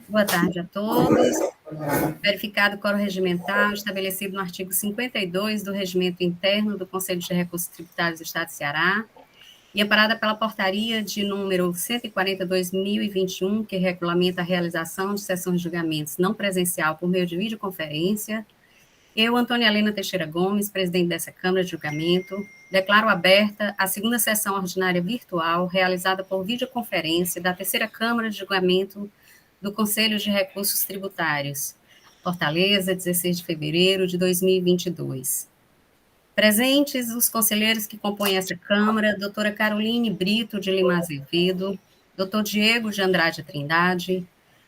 Boa tarde a todos. Verificado o quórum regimental estabelecido no artigo 52 do Regimento Interno do Conselho de Recursos Tributários do Estado do Ceará, e amparada pela portaria de número 140/2021, que regulamenta a realização de sessões de julgamentos não presencial por meio de videoconferência, eu, Antônia Helena Teixeira Gomes, presidente dessa Câmara de Julgamento, declaro aberta a segunda sessão ordinária virtual realizada por videoconferência da terceira Câmara de Julgamento do Conselho de Recursos Tributários, Fortaleza, 16 de fevereiro de 2022. Presentes os conselheiros que compõem essa Câmara, doutora Caroline Brito de Lima Azevedo, doutor Diego de Andrade Trindade,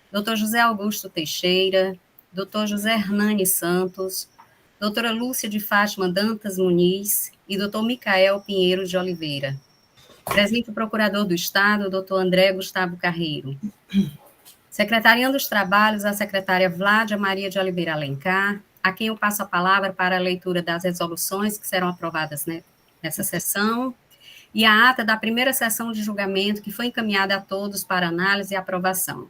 doutor José Augusto Teixeira, doutor José Hernani Santos, doutora Lúcia de Fátima Dantas Muniz e doutor Micael Pinheiro de Oliveira. Presente o procurador do Estado, doutor André Gustavo Carreiro. Secretariando os trabalhos, a secretária Vládia Maria de Oliveira Alencar, a quem eu passo a palavra para a leitura das resoluções que serão aprovadas nessa sessão, e a ata da primeira sessão de julgamento, que foi encaminhada a todos para análise e aprovação.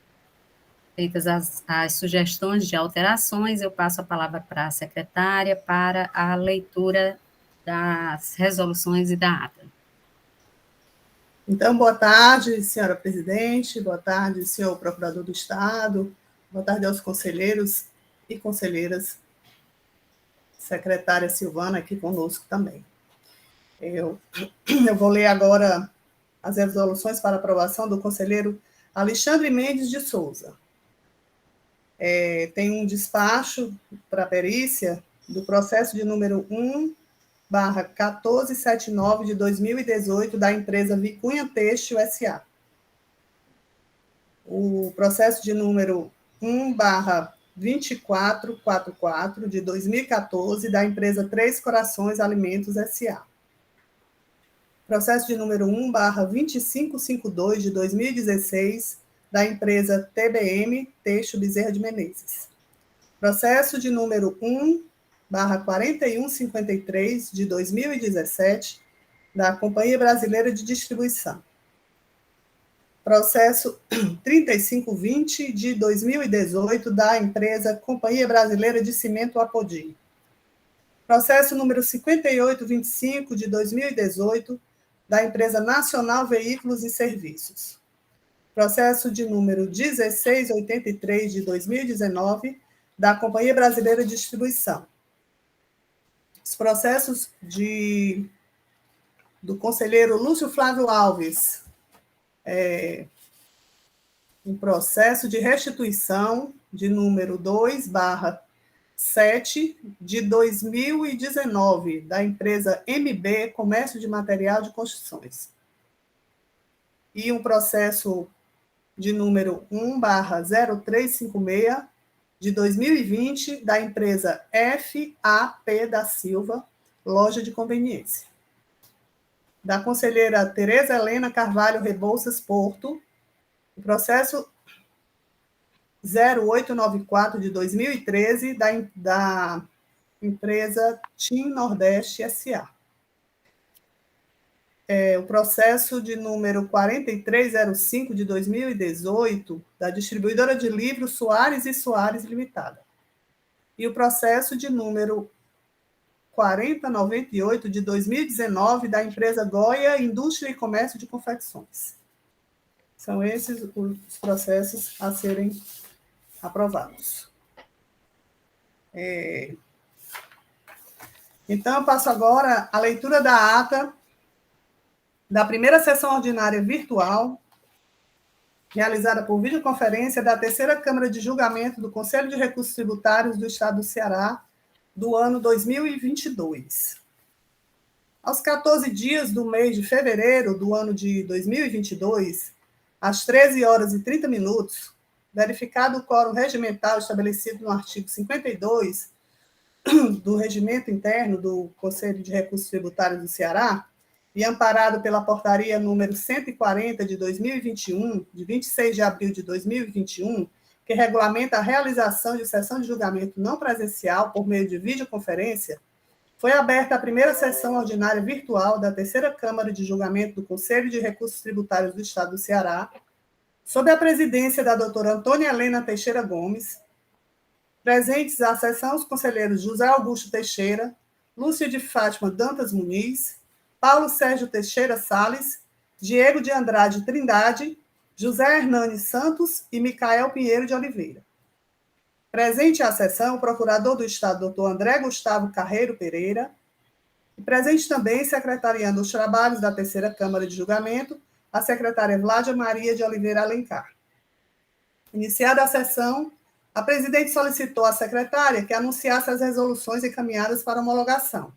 Feitas as sugestões de alterações, eu passo a palavra para a secretária para a leitura das resoluções e da ata. Então, boa tarde, senhora presidente, boa tarde, senhor procurador do Estado, boa tarde aos conselheiros e conselheiras, secretária Silvana aqui conosco também. Eu vou ler agora as resoluções para aprovação do conselheiro Alexandre Mendes de Souza. Tem um despacho para perícia do processo de número 1/1479 de 2018 da empresa Vicunha Têxtil S.A. O processo de número 1/2444 de 2014 da empresa Três Corações Alimentos S.A. Processo de número 1/2552 de 2016 da empresa TBM Têxtil Bezerra de Menezes. Processo de número 1/4153 de 2017 da Companhia Brasileira de Distribuição. Processo 3520 de 2018 da empresa Companhia Brasileira de Cimento Apodi. Processo número 5825 de 2018 da empresa Nacional Veículos e Serviços. Processo de número 1683 de 2019 da Companhia Brasileira de Distribuição. Os processos do conselheiro Lúcio Flávio Alves, um processo de restituição de número 2/7 de 2019, da empresa MB Comércio de Material de Construções. E um processo de número 1/0356 de 2020, da empresa FAP da Silva, Loja de Conveniência. Da conselheira Tereza Helena Carvalho Rebouças Porto, o processo 0894 de 2013, da empresa TIM Nordeste S.A. O processo de número 4305 de 2018, da distribuidora de livros Soares e Soares Limitada. E o processo de número 4098 de 2019, da empresa Goia Indústria e Comércio de Confecções. São esses os processos a serem aprovados. Então, eu passo agora a leitura da ata da primeira sessão ordinária virtual, realizada por videoconferência da terceira Câmara de Julgamento do Conselho de Recursos Tributários do Estado do Ceará, do ano 2022. Aos 14 dias do mês de fevereiro do ano de 2022, às 13h30, verificado o quórum regimental estabelecido no artigo 52 do Regimento Interno do Conselho de Recursos Tributários do Ceará, e amparado pela portaria número 140 de 2021, de 26 de abril de 2021, que regulamenta a realização de sessão de julgamento não presencial por meio de videoconferência, foi aberta a primeira sessão ordinária virtual da terceira Câmara de Julgamento do Conselho de Recursos Tributários do Estado do Ceará, sob a presidência da doutora Antônia Helena Teixeira Gomes, presentes à sessão os conselheiros José Augusto Teixeira, Lúcia de Fátima Dantas Muniz, Paulo Sérgio Teixeira Salles, Diego de Andrade Trindade, José Hernani Santos e Micael Pinheiro de Oliveira. Presente à sessão o procurador do Estado, doutor André Gustavo Carreiro Pereira, e presente também, secretariando os trabalhos da terceira Câmara de Julgamento, a secretária Vládia Maria de Oliveira Alencar. Iniciada a sessão, a presidente solicitou à secretária que anunciasse as resoluções encaminhadas para homologação.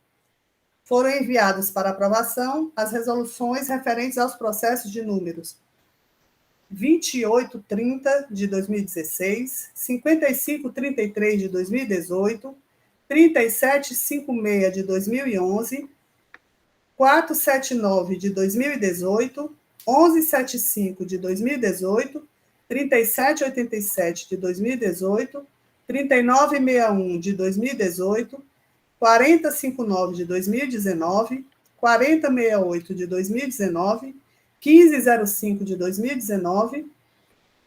Foram enviadas para aprovação as resoluções referentes aos processos de números 2830 de 2016, 5533 de 2018, 3756 de 2011, 479 de 2018, 1175 de 2018, 3787 de 2018, 3961 de 2018, 4059 de 2019, 4068 de 2019, 1505 de 2019,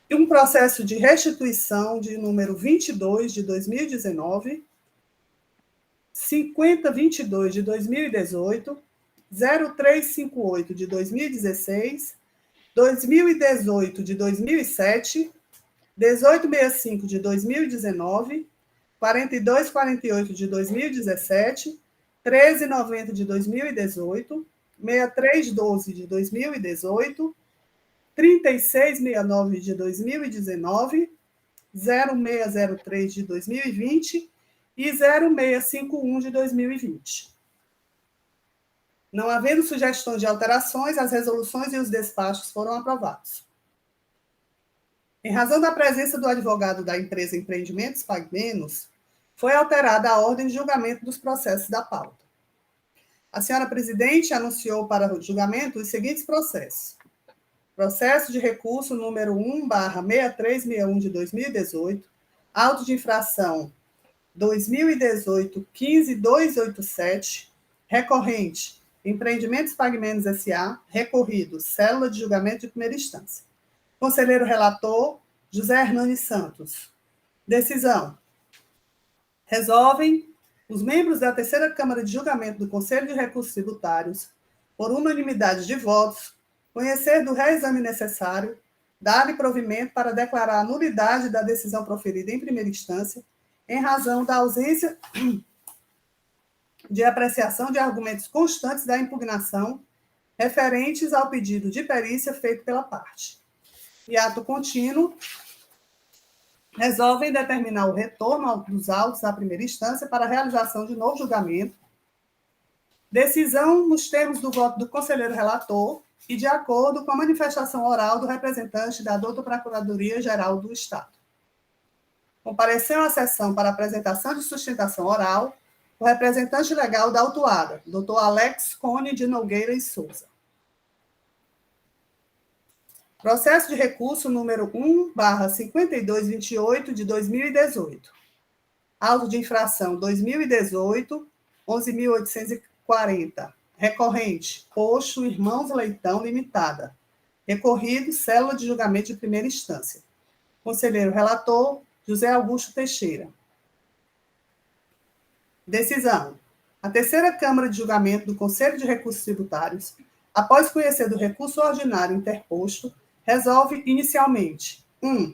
e um processo de restituição de número 22 de 2019, 5022 de 2018, 0358 de 2016, 2018 de 2007, 1865 de 2019, 4248 de 2017, 1390 de 2018, 6312 de 2018, 3669 de 2019, 0603 de 2020 e 0651 de 2020. Não havendo sugestões de alterações, as resoluções e os despachos foram aprovados. Em razão da presença do advogado da empresa Empreendimentos Pague Menos, foi alterada a ordem de julgamento dos processos da pauta. A senhora presidente anunciou para o julgamento os seguintes processos. Processo de recurso número 1/6361 de 2018, auto de infração 2018-15287, recorrente, Empreendimentos Pague Menos S.A., recorrido, célula de julgamento de primeira instância. Conselheiro relator, José Hernani Santos. Decisão. Resolvem os membros da terceira Câmara de Julgamento do Conselho de Recursos Tributários, por unanimidade de votos, conhecer do reexame necessário, dar-lhe provimento para declarar a nulidade da decisão proferida em primeira instância, em razão da ausência de apreciação de argumentos constantes da impugnação referentes ao pedido de perícia feito pela parte. E ato contínuo, resolvem determinar o retorno dos autos à primeira instância para a realização de novo julgamento, decisão nos termos do voto do conselheiro relator e de acordo com a manifestação oral do representante da douta Procuradoria-Geral do Estado. Compareceu à sessão para apresentação de sustentação oral o representante legal da autuada, doutor Alex Cone de Nogueira e Souza. Processo de recurso número 1/5228 de 2018. Auto de infração 2018, 11.840. Recorrente, Posto Irmãos Leitão Limitada. Recorrido, célula de julgamento de primeira instância. Conselheiro relator, José Augusto Teixeira. Decisão. A terceira Câmara de Julgamento do Conselho de Recursos Tributários, após conhecer do recurso ordinário interposto, resolve inicialmente: 1.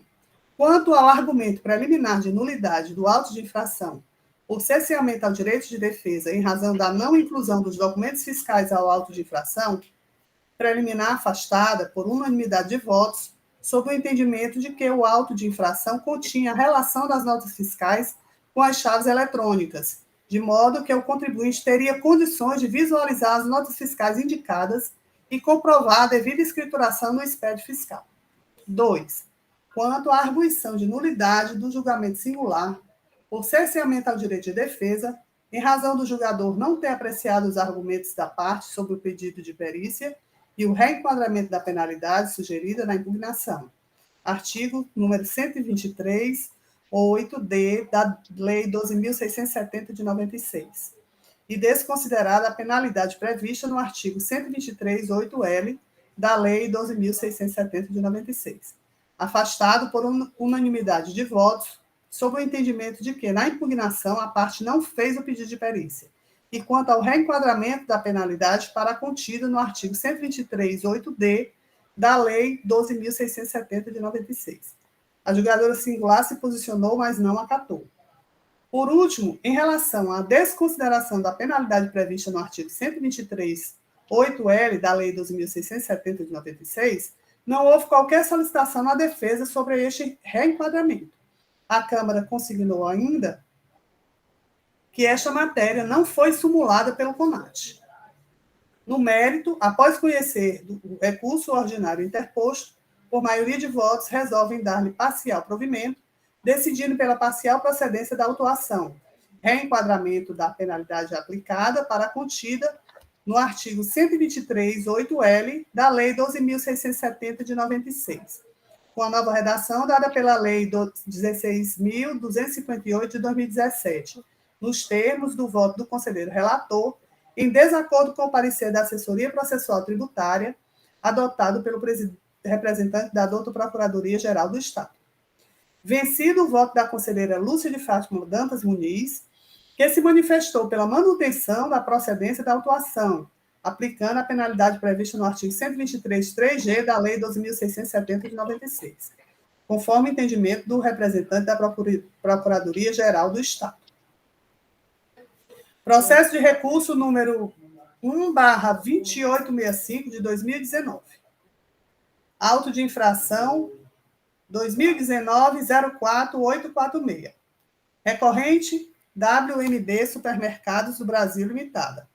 Quanto ao argumento preliminar de nulidade do auto de infração, por cerceamento ao direito de defesa em razão da não inclusão dos documentos fiscais ao auto de infração, preliminar afastada por unanimidade de votos, sob o entendimento de que o auto de infração continha a relação das notas fiscais com as chaves eletrônicas, de modo que o contribuinte teria condições de visualizar as notas fiscais indicadas e comprovar a devida escrituração no expédio fiscal. 2. Quanto à arguição de nulidade do julgamento singular, por cerceamento ao direito de defesa, em razão do julgador não ter apreciado os argumentos da parte sobre o pedido de perícia e o reenquadramento da penalidade sugerida na impugnação. Artigo número 123, 8D da Lei 12.670 de 96. E desconsiderada a penalidade prevista no artigo 123, 8L da Lei 12.670 de 96. afastado por unanimidade de votos, sob o entendimento de que, na impugnação, a parte não fez o pedido de perícia, e quanto ao reenquadramento da penalidade para a contida no artigo 123.8d da Lei 12.670, de 96. A julgadora singular se posicionou, mas não acatou. Por último, em relação à desconsideração da penalidade prevista no artigo 123.8L da Lei 12.670, de 96, não houve qualquer solicitação na defesa sobre este reenquadramento. A Câmara consignou ainda que esta matéria não foi sumulada pelo CONAT. No mérito, após conhecer o recurso ordinário interposto, por maioria de votos, resolvem dar-lhe parcial provimento, decidindo pela parcial procedência da autuação, reenquadramento da penalidade aplicada para a contida no artigo 123.8L da Lei 12.670, de 96, com a nova redação dada pela Lei 16.258, de 2017, nos termos do voto do conselheiro relator, em desacordo com o parecer da Assessoria Processual Tributária, adotado pelo representante da douta Procuradoria-Geral do Estado. Vencido o voto da conselheira Lúcia de Fátima Dantas Muniz, que se manifestou pela manutenção da procedência da autuação, aplicando a penalidade prevista no artigo 123.3g da Lei 12.670, de 96, conforme entendimento do representante da Procuradoria-Geral do Estado. Processo de recurso número 1/2865, de 2019. Auto de infração 2019-04846. Recorrente, WMD Supermercados do Brasil Limitada.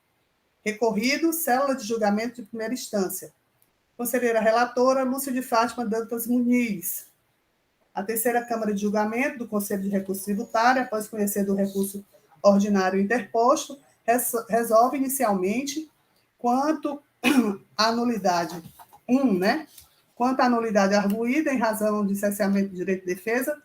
Recorrido, célula de julgamento de primeira instância. Conselheira relatora, Lúcia de Fátima Dantas Muniz. A terceira Câmara de Julgamento do Conselho de Recurso Tributário, após conhecer do recurso ordinário interposto, resolve inicialmente quanto à nulidade quanto à nulidade arguída em razão de cesseamento de direito de defesa,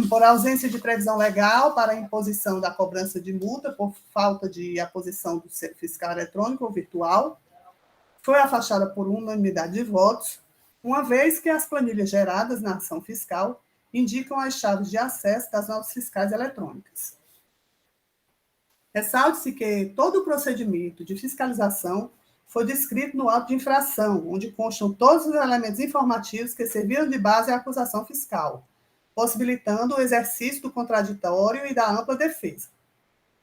por ausência de previsão legal para a imposição da cobrança de multa por falta de aposição do fiscal eletrônico ou virtual, foi afastada por unanimidade de votos, uma vez que as planilhas geradas na ação fiscal indicam as chaves de acesso das notas fiscais eletrônicas. Ressalte-se que todo o procedimento de fiscalização foi descrito no auto de infração, onde constam todos os elementos informativos que serviram de base à acusação fiscal, possibilitando o exercício do contraditório e da ampla defesa.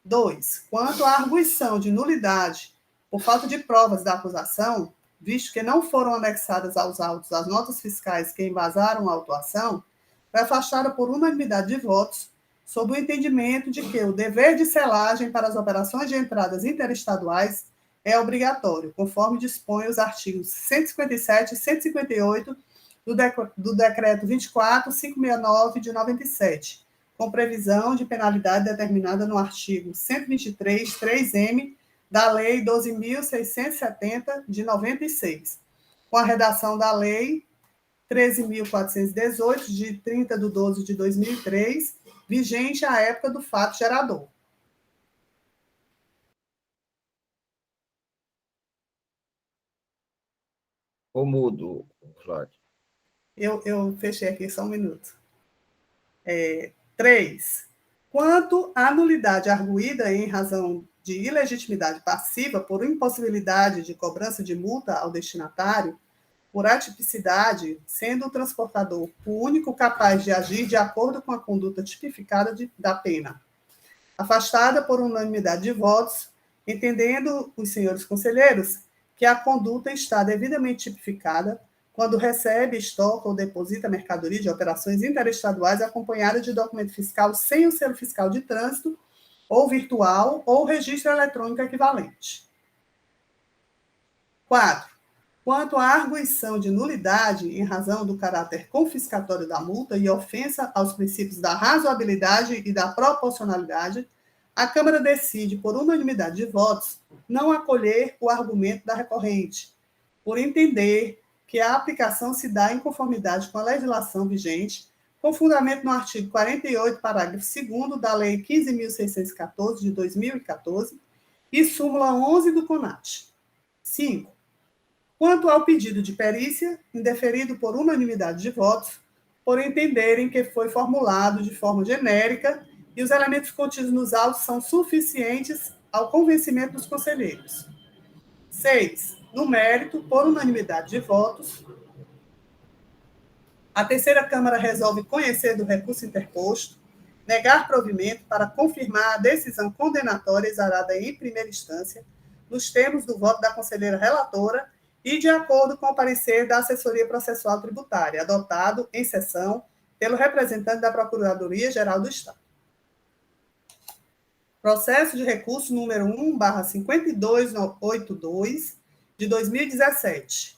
2. Quanto à arguição de nulidade por falta de provas da acusação, visto que não foram anexadas aos autos as notas fiscais que embasaram a autuação, foi afastada por unanimidade de votos, sob o entendimento de que o dever de selagem para as operações de entradas interestaduais é obrigatório, conforme dispõe os artigos 157 e 158 do Decreto 24.569, de 97, com previsão de penalidade determinada no artigo 123.3m da Lei 12.670, de 96, com a redação da Lei 13.418, de 30/12 de 2003, vigente à época do fato gerador. Ou mudo, Flávio? Eu fechei aqui só um minuto. 3. Quanto à nulidade arguída em razão de ilegitimidade passiva por impossibilidade de cobrança de multa ao destinatário, por atipicidade, sendo o transportador o único capaz de agir de acordo com a conduta tipificada da pena. Afastada por unanimidade de votos, entendendo os senhores conselheiros que a conduta está devidamente tipificada quando recebe, estoca ou deposita mercadoria de operações interestaduais acompanhada de documento fiscal sem o selo fiscal de trânsito, ou virtual, ou registro eletrônico equivalente. 4. Quanto à arguição de nulidade em razão do caráter confiscatório da multa e ofensa aos princípios da razoabilidade e da proporcionalidade, a Câmara decide, por unanimidade de votos, não acolher o argumento da recorrente, por entender que a aplicação se dá em conformidade com a legislação vigente, com fundamento no artigo 48, parágrafo 2º da Lei 15.614, de 2014, e súmula 11 do CONAT. 5. Quanto ao pedido de perícia, indeferido por unanimidade de votos, por entenderem que foi formulado de forma genérica e os elementos contidos nos autos são suficientes ao convencimento dos conselheiros. 6. No mérito, por unanimidade de votos, a terceira Câmara resolve conhecer do recurso interposto, negar provimento para confirmar a decisão condenatória exarada em primeira instância, nos termos do voto da conselheira relatora e de acordo com o parecer da Assessoria Processual Tributária, adotado em sessão pelo representante da Procuradoria-Geral do Estado. Processo de recurso número 1/5282, de 2017.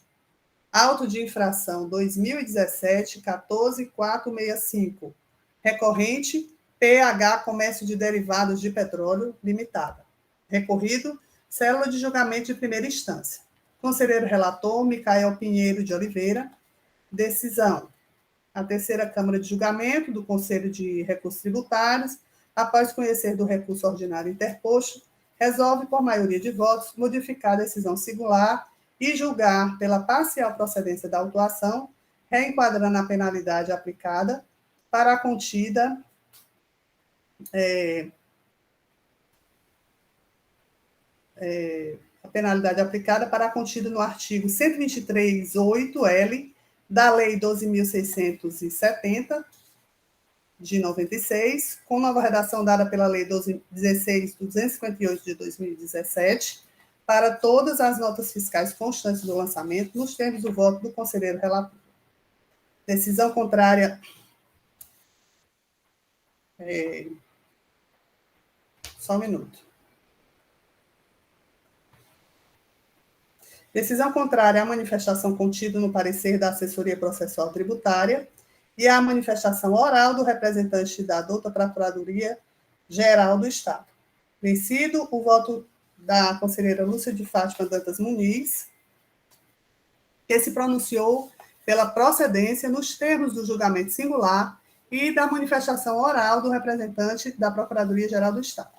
Auto de infração 2017-14465. Recorrente, PH Comércio de Derivados de Petróleo, Limitada. Recorrido, célula de julgamento de primeira instância. Conselheiro relator, Micael Pinheiro de Oliveira. Decisão. A terceira Câmara de Julgamento do Conselho de Recursos Tributários, após conhecer do recurso ordinário interposto, resolve, por maioria de votos, modificar a decisão singular e julgar pela parcial procedência da autuação, reenquadrando a penalidade aplicada para a contida no artigo 123.8L da Lei 12.670, de 96, com nova redação dada pela Lei 16.258, de 2017, para todas as notas fiscais constantes do lançamento, nos termos do voto do conselheiro relator. Decisão contrária... Só um minuto. Decisão contrária à manifestação contida no parecer da Assessoria Processual Tributária e à manifestação oral do representante da douta Procuradoria-Geral do Estado. Vencido o voto da conselheira Lúcia de Fátima Dantas Muniz, que se pronunciou pela procedência nos termos do julgamento singular e da manifestação oral do representante da Procuradoria-Geral do Estado.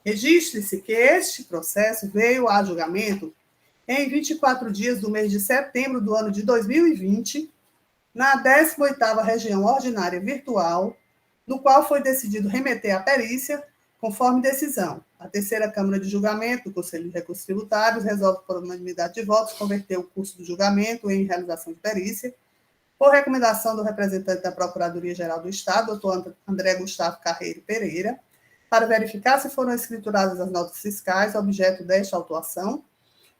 Registre-se que este processo veio a julgamento em 24 dias do mês de setembro do ano de 2020, na 18ª Região Ordinária Virtual, no qual foi decidido remeter à perícia, conforme decisão. A terceira Câmara de Julgamento do Conselho de Recursos Tributários resolve, por unanimidade de votos, converter o curso do julgamento em realização de perícia, por recomendação do representante da Procuradoria-Geral do Estado, doutor André Gustavo Carreiro Pereira, para verificar se foram escrituradas as notas fiscais objeto desta autuação,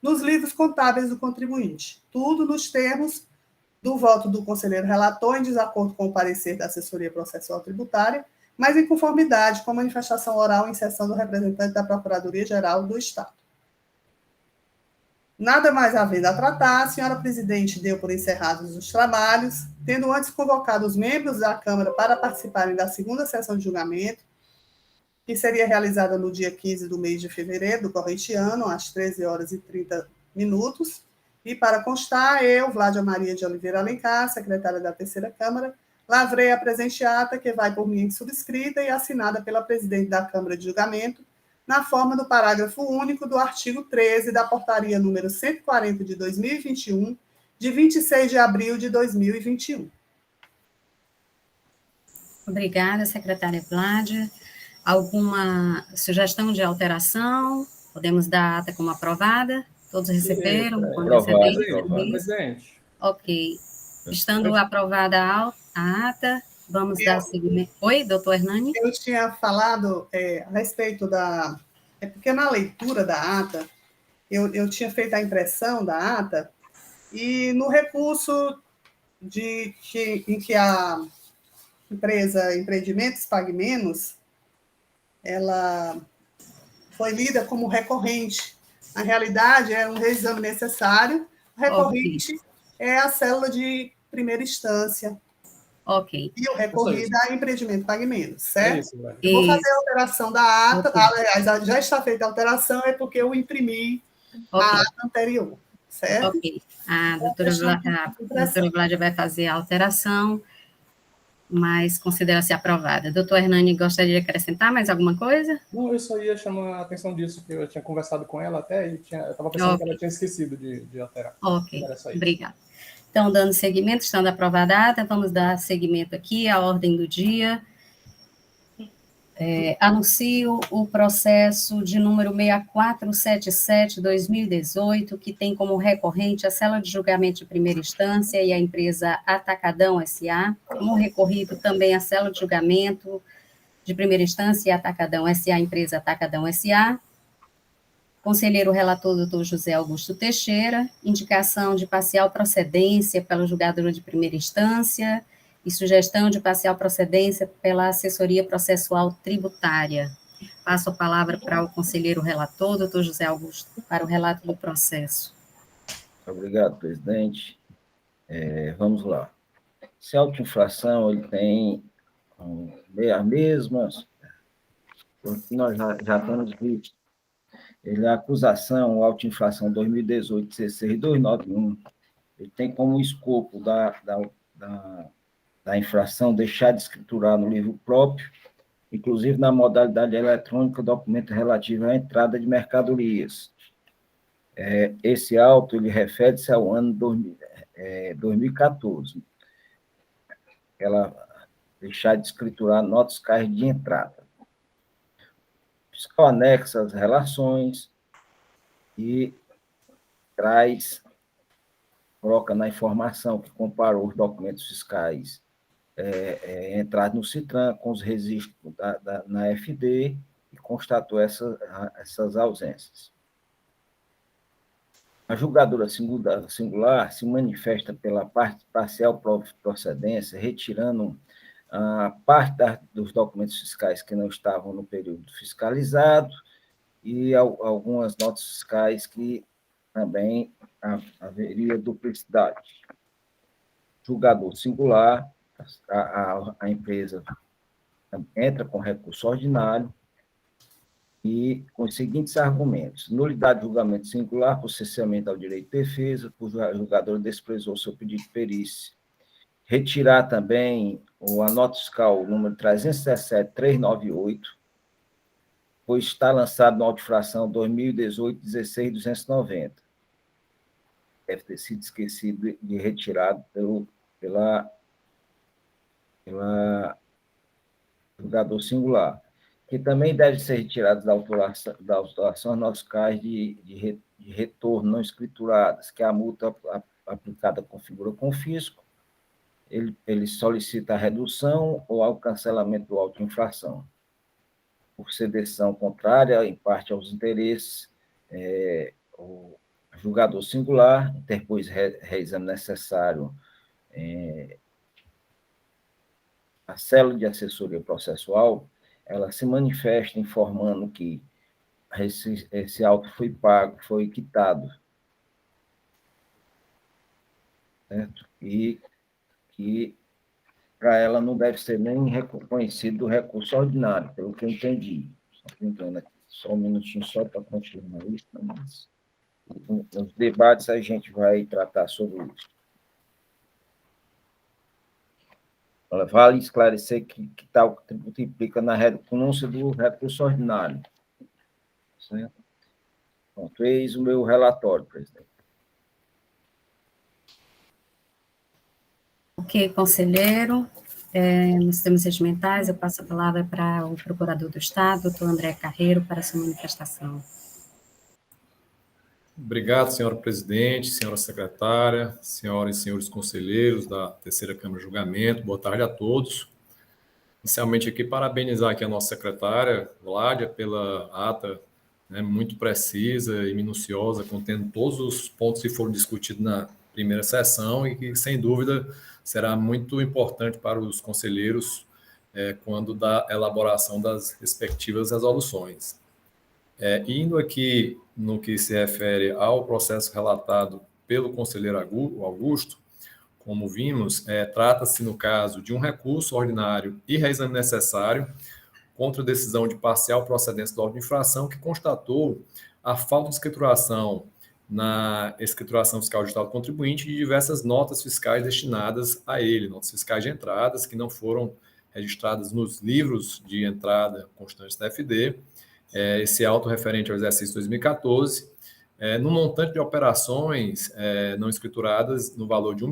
nos livros contábeis do contribuinte, tudo nos termos do voto do conselheiro relator, em desacordo com o parecer da Assessoria Processual Tributária, mas em conformidade com a manifestação oral em sessão do representante da Procuradoria-Geral do Estado. Nada mais havendo a tratar, a senhora presidente deu por encerrados os trabalhos, tendo antes convocado os membros da Câmara para participarem da segunda sessão de julgamento, que seria realizada no dia 15 do mês de fevereiro do corrente ano, às 13h30. E, para constar, eu, Vládia Maria de Oliveira Alencar, secretária da terceira Câmara, lavrei a presente ata, que vai por mim subscrita e assinada pela presidente da Câmara de Julgamento, na forma do parágrafo único do artigo 13 da portaria número 140 de 2021, de 26 de abril de 2021. Obrigada, secretária Vládia. Alguma sugestão de alteração? Podemos dar a ata como aprovada? Todos receberam? Presidente. Ok. Estando aprovada a ata, vamos dar seguimento. Oi, doutor Hernani? Eu tinha falado a respeito da... É porque na leitura da ata, eu tinha feito a impressão da ata, e no recurso em que a empresa Empreendimentos Pague Menos, ela foi lida como recorrente. Na realidade, é um reexame necessário. O recorrente é a célula de primeira instância. Ok. E o recorrido é Empreendimento Pague Menos, certo? Isso, eu vou fazer a alteração da ata. Okay. Aliás, já está feita a alteração, é porque eu imprimi a ata anterior, certo? Ok. A doutora Vládia vai fazer a alteração. mas considera-se aprovada. Doutor Hernani, gostaria de acrescentar mais alguma coisa? Não, eu só ia chamar a atenção disso, que eu tinha conversado com ela até e eu estava pensando que ela tinha esquecido de alterar. Ok, obrigada. Então, dando seguimento, estando aprovada a ata, vamos dar seguimento aqui à ordem do dia. Anuncio o processo de número 6477/2018, que tem como recorrente a Cela de Julgamento de Primeira Instância e a empresa Atacadão S.A., como recorrido também a Cela de Julgamento de Primeira Instância e Atacadão S.A., empresa Atacadão S.A., conselheiro relator, doutor José Augusto Teixeira, indicação de parcial procedência pelo julgador de primeira instância e sugestão de parcial procedência pela assessoria processual tributária. Passo a palavra para o conselheiro relator, doutor José Augusto, para o relato do processo. Obrigado, presidente. Vamos lá. Esse auto-infração, ele tem as mesmas, porque nós já temos visto. Ele, a acusação, auto-infração 2018-16291, ele tem como escopo da infração deixar de escriturar no livro próprio, inclusive na modalidade eletrônica, documento relativo à entrada de mercadorias. Esse auto, ele refere-se ao ano 2014. Ela deixar de escriturar notas fiscais de entrada. O fiscal anexa as relações e coloca na informação que comparou os documentos fiscais entrados no CITRAN com os registros na FD e constatou essas ausências. A julgadora singular se manifesta pela parte parcial procedência, retirando a parte dos documentos fiscais que não estavam no período fiscalizado e algumas notas fiscais que também haveria duplicidade. Julgador singular, a empresa entra com recurso ordinário e com os seguintes argumentos: nulidade de julgamento singular por cesseamento ao direito de defesa, por julgador desprezou seu pedido de perícia. Retirar também a nota fiscal número 317.398, pois está lançado na auto-infração 2018-16.290. Deve ter sido esquecido de retirado pela julgador singular, que também deve ser retirado da autuação notas fiscais de retorno não escrituradas, que a multa aplicada configura confisco, ele solicita a redução ou ao cancelamento do auto-infração. Por sedição contrária, em parte aos interesses, o julgador singular interpôs reexame necessário a célula de assessoria processual, ela se manifesta informando que esse auto foi pago, foi quitado, certo? E que para ela não deve ser nem reconhecido o recurso ordinário, pelo que eu entendi. Só um minutinho só para continuar isso, mas nos debates a gente vai tratar sobre isso. Vale esclarecer que tal tributo implica na renúncia do recurso ordinário. Certo? Pronto, eis o meu relatório, presidente. Ok, conselheiro. Nos termos regimentais, eu passo a palavra para o procurador do Estado, doutor André Carreiro, para a sua manifestação. Obrigado, senhora presidente, senhora secretária, senhoras e senhores conselheiros da Terceira Câmara de Julgamento, boa tarde a todos. Inicialmente aqui, parabenizar aqui a nossa secretária, Vládia, pela ata, né, muito precisa e minuciosa, contendo todos os pontos que foram discutidos na primeira sessão e que, sem dúvida, será muito importante para os conselheiros quando da elaboração das respectivas resoluções. Indo aqui no que se refere ao processo relatado pelo conselheiro Augusto, como vimos, trata-se, no caso, de um recurso ordinário e reexame necessário contra a decisão de parcial procedência da auto-infração que constatou a falta de escrituração na escrituração fiscal digital do contribuinte de diversas notas fiscais destinadas a ele, notas fiscais de entradas que não foram registradas nos livros de entrada constantes da FD, esse auto referente ao exercício 2014, no montante de operações não escrituradas no valor de R$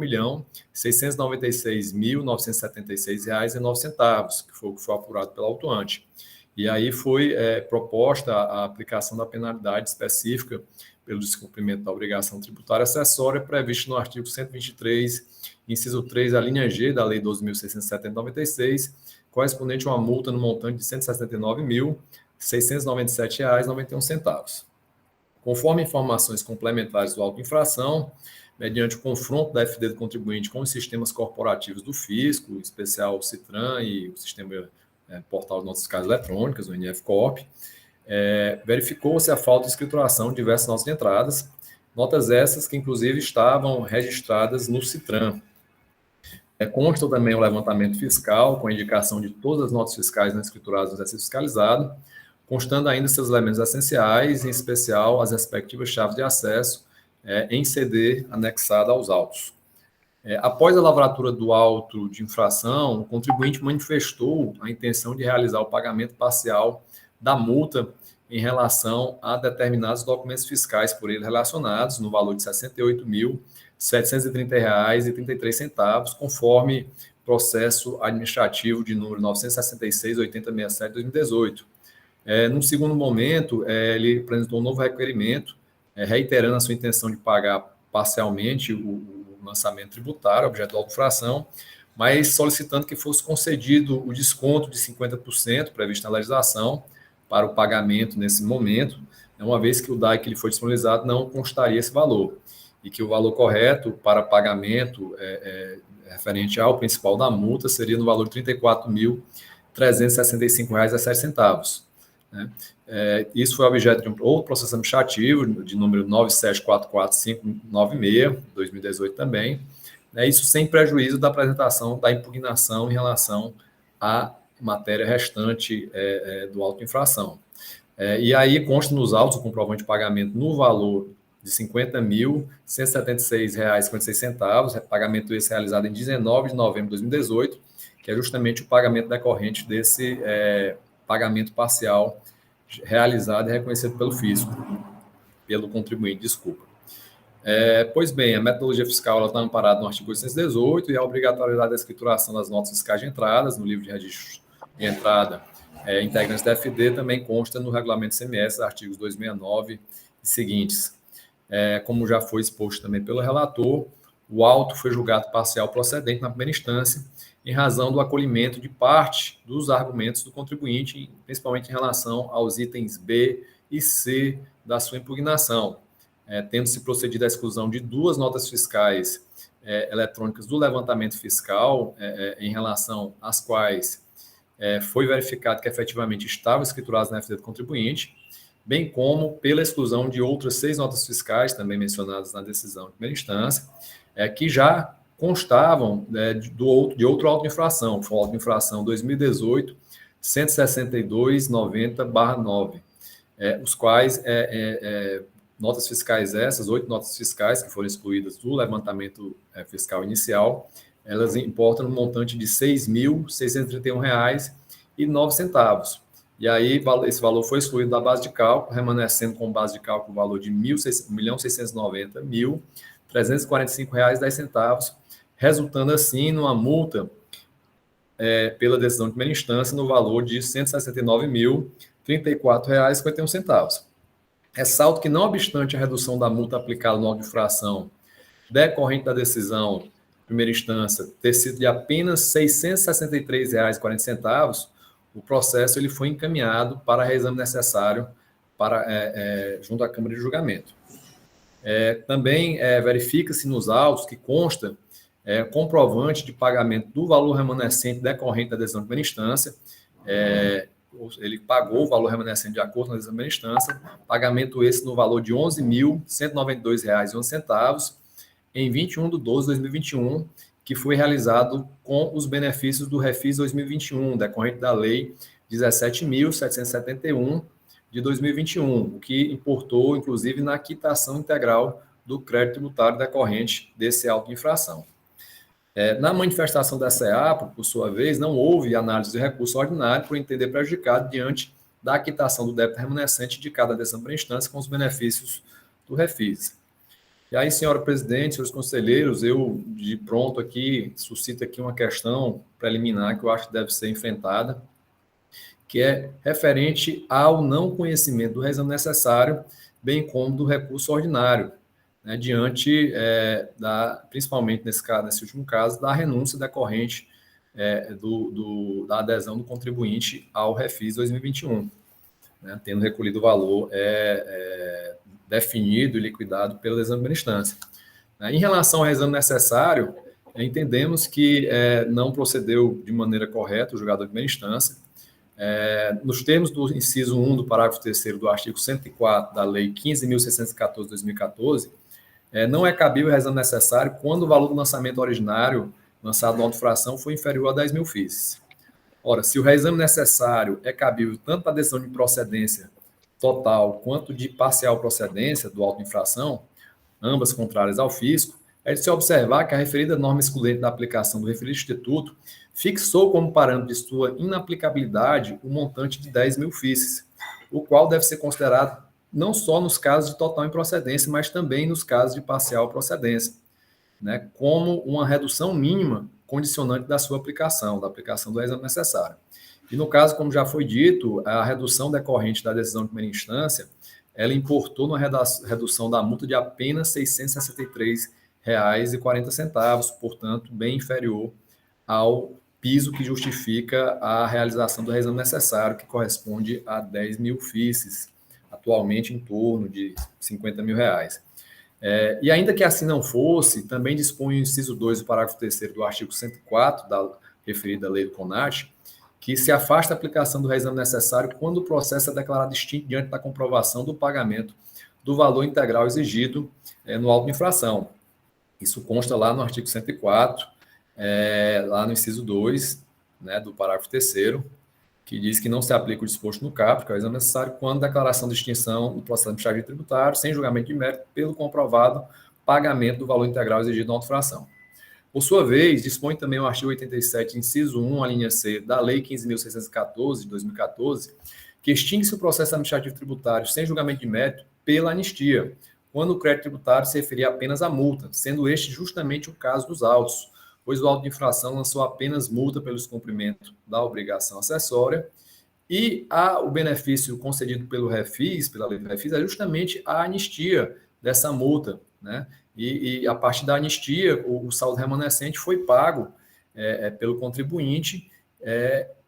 1.696.976,09, que foi o que foi apurado pelo autuante. E aí foi proposta a aplicação da penalidade específica pelo descumprimento da obrigação tributária acessória prevista no artigo 123, inciso 3, a linha G da Lei 12.670/96, correspondente a uma multa no montante de R$ 169.697,91. Conforme informações complementares do auto-infração, mediante o confronto da FD do contribuinte com os sistemas corporativos do Fisco, em especial o CITRAN e o sistema Portal de Notas Fiscais Eletrônicas, o NFCorp, verificou-se a falta de escrituração de diversas notas de entradas, notas essas que, inclusive, estavam registradas no CITRAN. Consta também o levantamento fiscal, com a indicação de todas as notas fiscais não escrituradas no exercício fiscalizado, constando ainda seus elementos essenciais, em especial as respectivas chaves de acesso em CD anexada aos autos. Após a lavratura do auto de infração, o contribuinte manifestou a intenção de realizar o pagamento parcial da multa em relação a determinados documentos fiscais por ele relacionados, no valor de R$ 68.730,33, conforme processo administrativo de número 966-8067-2018. No segundo momento, ele apresentou um novo requerimento, reiterando a sua intenção de pagar parcialmente o lançamento tributário, objeto da auto-infração, mas solicitando que fosse concedido o desconto de 50% previsto na legislação para o pagamento nesse momento, uma vez que o DAI que lhe foi disponibilizado não constaria esse valor, e que o valor correto para pagamento referente ao principal da multa seria no valor de R$ 34.365,07. Isso foi objeto de um outro processo administrativo, de número 9744596, 2018 também, isso sem prejuízo da apresentação da impugnação em relação à matéria restante do auto-infração. E aí consta nos autos o comprovante de pagamento no valor de R$ 50.176,56, pagamento esse realizado em 19 de novembro de 2018, que é justamente o pagamento decorrente desse pagamento parcial realizado e reconhecido pelo fisco, pelo contribuinte, desculpa. Pois bem, a metodologia fiscal está amparada no artigo 818 e a obrigatoriedade da escrituração das notas fiscais de entradas no livro de registro de entrada integrantes da FD também consta no regulamento CMS, artigos 269 e seguintes. Como já foi exposto também pelo relator, o auto foi julgado parcial procedente na primeira instância, em razão do acolhimento de parte dos argumentos do contribuinte, principalmente em relação aos itens B e C da sua impugnação, tendo-se procedido à exclusão de duas notas fiscais eletrônicas do levantamento fiscal, em relação às quais foi verificado que efetivamente estavam escrituradas na FD do contribuinte, bem como pela exclusão de outras 6 notas fiscais, também mencionadas na decisão de primeira instância, que já constavam de outro auto-infração, foi o auto-infração 2018 16290/9, os quais notas fiscais essas, 8 notas fiscais que foram excluídas do levantamento fiscal inicial, elas importam no montante de R$ 6.631,09. E aí esse valor foi excluído da base de cálculo, remanescendo com base de cálculo o valor de R$ 1.690.345,10, resultando assim numa multa pela decisão de primeira instância no valor de R$ 169.034,51. Ressalto que, não obstante a redução da multa aplicada no auto de infração decorrente da decisão de primeira instância ter sido de apenas R$ 663,40, o processo ele foi encaminhado para reexame necessário junto à Câmara de Julgamento. Também verifica-se nos autos que consta comprovante de pagamento do valor remanescente decorrente da decisão de primeira instância. Ele pagou o valor remanescente de acordo com a decisão de primeira instância, pagamento esse no valor de R$ 11.192,11 em 21 de 12 de 2021, que foi realizado com os benefícios do Refis 2021, decorrente da Lei 17.771, de 2021, o que importou, inclusive, na quitação integral do crédito tributário decorrente desse auto de infração. Na manifestação da SEAPA, por sua vez, não houve análise de recurso ordinário por entender prejudicado diante da quitação do débito remanescente de cada adesão para instância com os benefícios do refis. E aí, senhora presidente, senhores conselheiros, eu, de pronto aqui, suscito aqui uma questão preliminar que eu acho que deve ser enfrentada, que é referente ao não conhecimento do reexame necessário, bem como do recurso ordinário, né, diante, principalmente nesse último caso, da renúncia decorrente da adesão do contribuinte ao refis 2021, né, tendo recolhido o valor definido e liquidado pelo exame de instância. Em relação ao exame necessário, entendemos que não procedeu de maneira correta o julgador de primeira instância. Nos termos do inciso 1 do parágrafo 3º do artigo 104 da Lei 15.614 de 2014, não é cabível o exame necessário quando o valor do lançamento originário lançado no auto de infração foi inferior a 10 mil FIIs. Ora, se o reexame necessário é cabível tanto para a decisão de procedência total quanto de parcial procedência do auto de infração, ambas contrárias ao fisco, é de se observar que a referida norma excludente da aplicação do referido instituto fixou como parâmetro de sua inaplicabilidade o montante de 10 mil FIIs, o qual deve ser considerado não só nos casos de total improcedência, mas também nos casos de parcial procedência, né, como uma redução mínima condicionante da sua aplicação, da aplicação do exame necessário. E no caso, como já foi dito, a redução decorrente da decisão de primeira instância, ela importou uma redução da multa de apenas R$ 663,40, portanto, bem inferior ao piso que justifica a realização do reexame necessário, que corresponde a 10 mil FIIs, atualmente em torno de R$ 50 mil. E ainda que assim não fosse, também dispõe o inciso 2 do parágrafo 3º do artigo 104 da referida lei do CONAT, que se afasta a aplicação do reexame necessário quando o processo é declarado extinto diante da comprovação do pagamento do valor integral exigido no auto de infração. Isso consta lá no artigo 104, lá no inciso 2, né, do parágrafo 3º, que diz que não se aplica o disposto no caput, que é o exame necessário, quando a declaração de extinção do processo administrativo tributário, sem julgamento de mérito, pelo comprovado pagamento do valor integral exigido na auto-infração. Por sua vez, dispõe também o artigo 87, inciso 1, a linha C, da Lei 15.614, de 2014, que extingue-se o processo administrativo tributário sem julgamento de mérito pela anistia, quando o crédito tributário se referir apenas à multa, sendo este justamente o caso dos autos, pois o auto de infração lançou apenas multa pelo descumprimento da obrigação acessória e o benefício concedido pelo refis, pela lei do refis, é justamente a anistia dessa multa, né? E a partir da anistia, o saldo remanescente foi pago pelo contribuinte,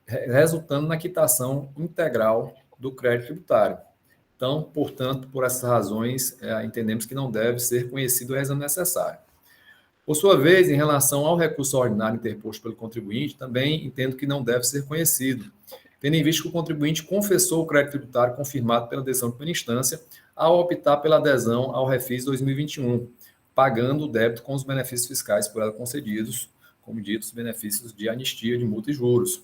resultando na quitação integral do crédito tributário. Então, portanto, por essas razões, entendemos que não deve ser conhecido o reexame necessário. Por sua vez, em relação ao recurso ordinário interposto pelo contribuinte, também entendo que não deve ser conhecido, tendo em vista que o contribuinte confessou o crédito tributário confirmado pela decisão de primeira instância ao optar pela adesão ao refis 2021, pagando o débito com os benefícios fiscais por ela concedidos, como dito, os benefícios de anistia de multa e juros.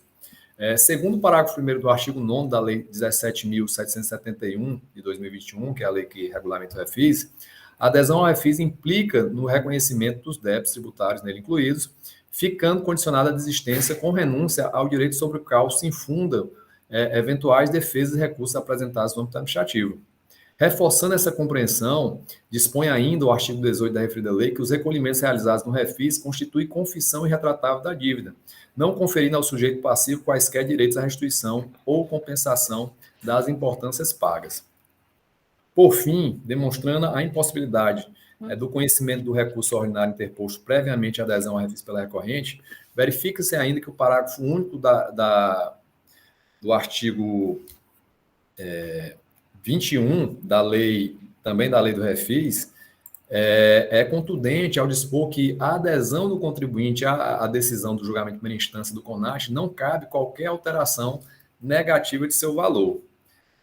Segundo o parágrafo 1º do artigo 9º da Lei 17.771 de 2021, que é a lei que regulamenta o refis, a adesão ao refis implica no reconhecimento dos débitos tributários nele incluídos, ficando condicionada a desistência com renúncia ao direito sobre o qual se infundam eventuais defesas e recursos apresentados no âmbito administrativo. Reforçando essa compreensão, dispõe ainda o artigo 18 da referida lei que os recolhimentos realizados no refis constituem confissão irretratável da dívida, não conferindo ao sujeito passivo quaisquer direitos à restituição ou compensação das importâncias pagas. Por fim, demonstrando a impossibilidade do conhecimento do recurso ordinário interposto previamente à adesão ao refis pela recorrente, verifica-se ainda que o parágrafo único do artigo 21 da lei, também da lei do refis, é contundente ao dispor que a adesão do contribuinte à decisão do julgamento de primeira instância do CONAT não cabe qualquer alteração negativa de seu valor.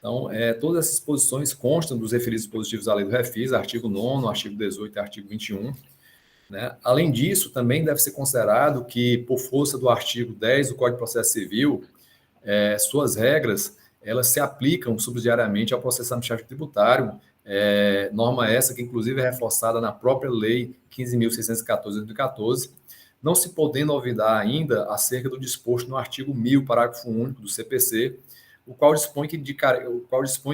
Então, todas essas posições constam dos referidos dispositivos da lei do refis, artigo 9º, artigo 18 e artigo 21. Né? Além disso, também deve ser considerado que, por força do artigo 10 do Código de Processo Civil, suas regras, elas se aplicam subsidiariamente ao processo administrativo tributário, norma essa que, inclusive, é reforçada na própria Lei 15.614 de 2014, não se podendo olvidar ainda acerca do disposto no artigo 1000, parágrafo único do CPC, o qual dispõe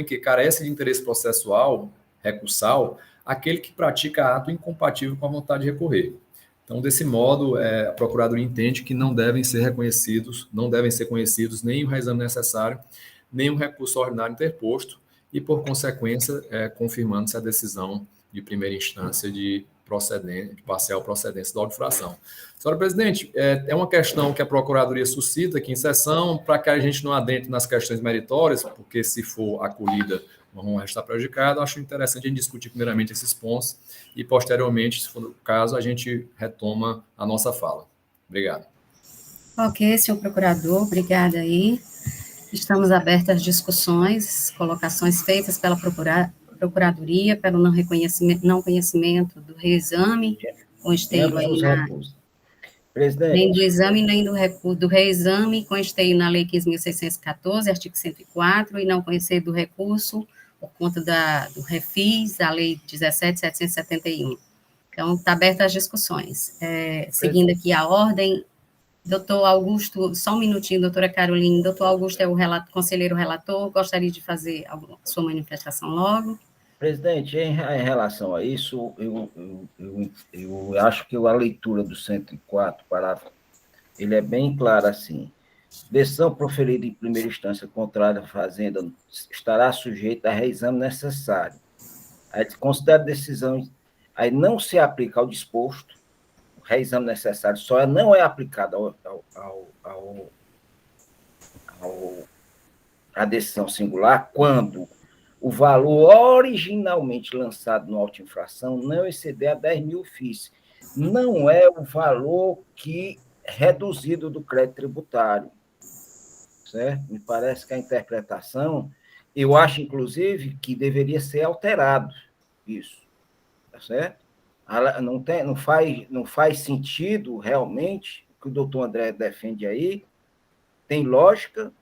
que carece de interesse processual, recursal, aquele que pratica ato incompatível com a vontade de recorrer. Então, desse modo, a Procuradoria entende que não devem ser conhecidos nem o reexame necessário, nem o recurso ordinário interposto, e, por consequência, confirmando-se a decisão de primeira instância de parcial procedência da audifração. Senhora presidente, é uma questão que a Procuradoria suscita aqui em sessão, para que a gente não adentre nas questões meritórias, porque se for acolhida, vamos restar prejudicado. Acho interessante a gente discutir primeiramente esses pontos e, posteriormente, se for o caso, a gente retoma a nossa fala. Obrigado. Ok, senhor procurador, obrigada aí. Estamos abertas às discussões, colocações feitas pela Procuradoria, pelo não conhecimento do reexame, com esteio aí nem do exame, nem do reexame, com esteio na Lei 15.614, artigo 104, e não conhecer do recurso por conta do refis, a Lei 17.771. Então, está aberta às discussões. Seguindo aqui a ordem, doutor Augusto, só um minutinho, doutora Caroline, doutor Augusto é o conselheiro relator, gostaria de fazer a sua manifestação logo. Presidente, em relação a isso, eu acho que a leitura do 104, parágrafo, ele é bem claro assim. Decisão proferida em primeira instância contrária à Fazenda estará sujeita a reexame necessário. Aí considera decisão, aí não se aplica ao disposto, o reexame necessário só não é aplicado à decisão singular quando o valor originalmente lançado no auto-infração não exceder a 10 mil FIIs. Não é o valor reduzido do crédito tributário. Certo? Me parece que a interpretação, eu acho, inclusive, que deveria ser alterado isso. Tá certo? Não faz sentido, realmente, o que o doutor André defende aí, tem lógica,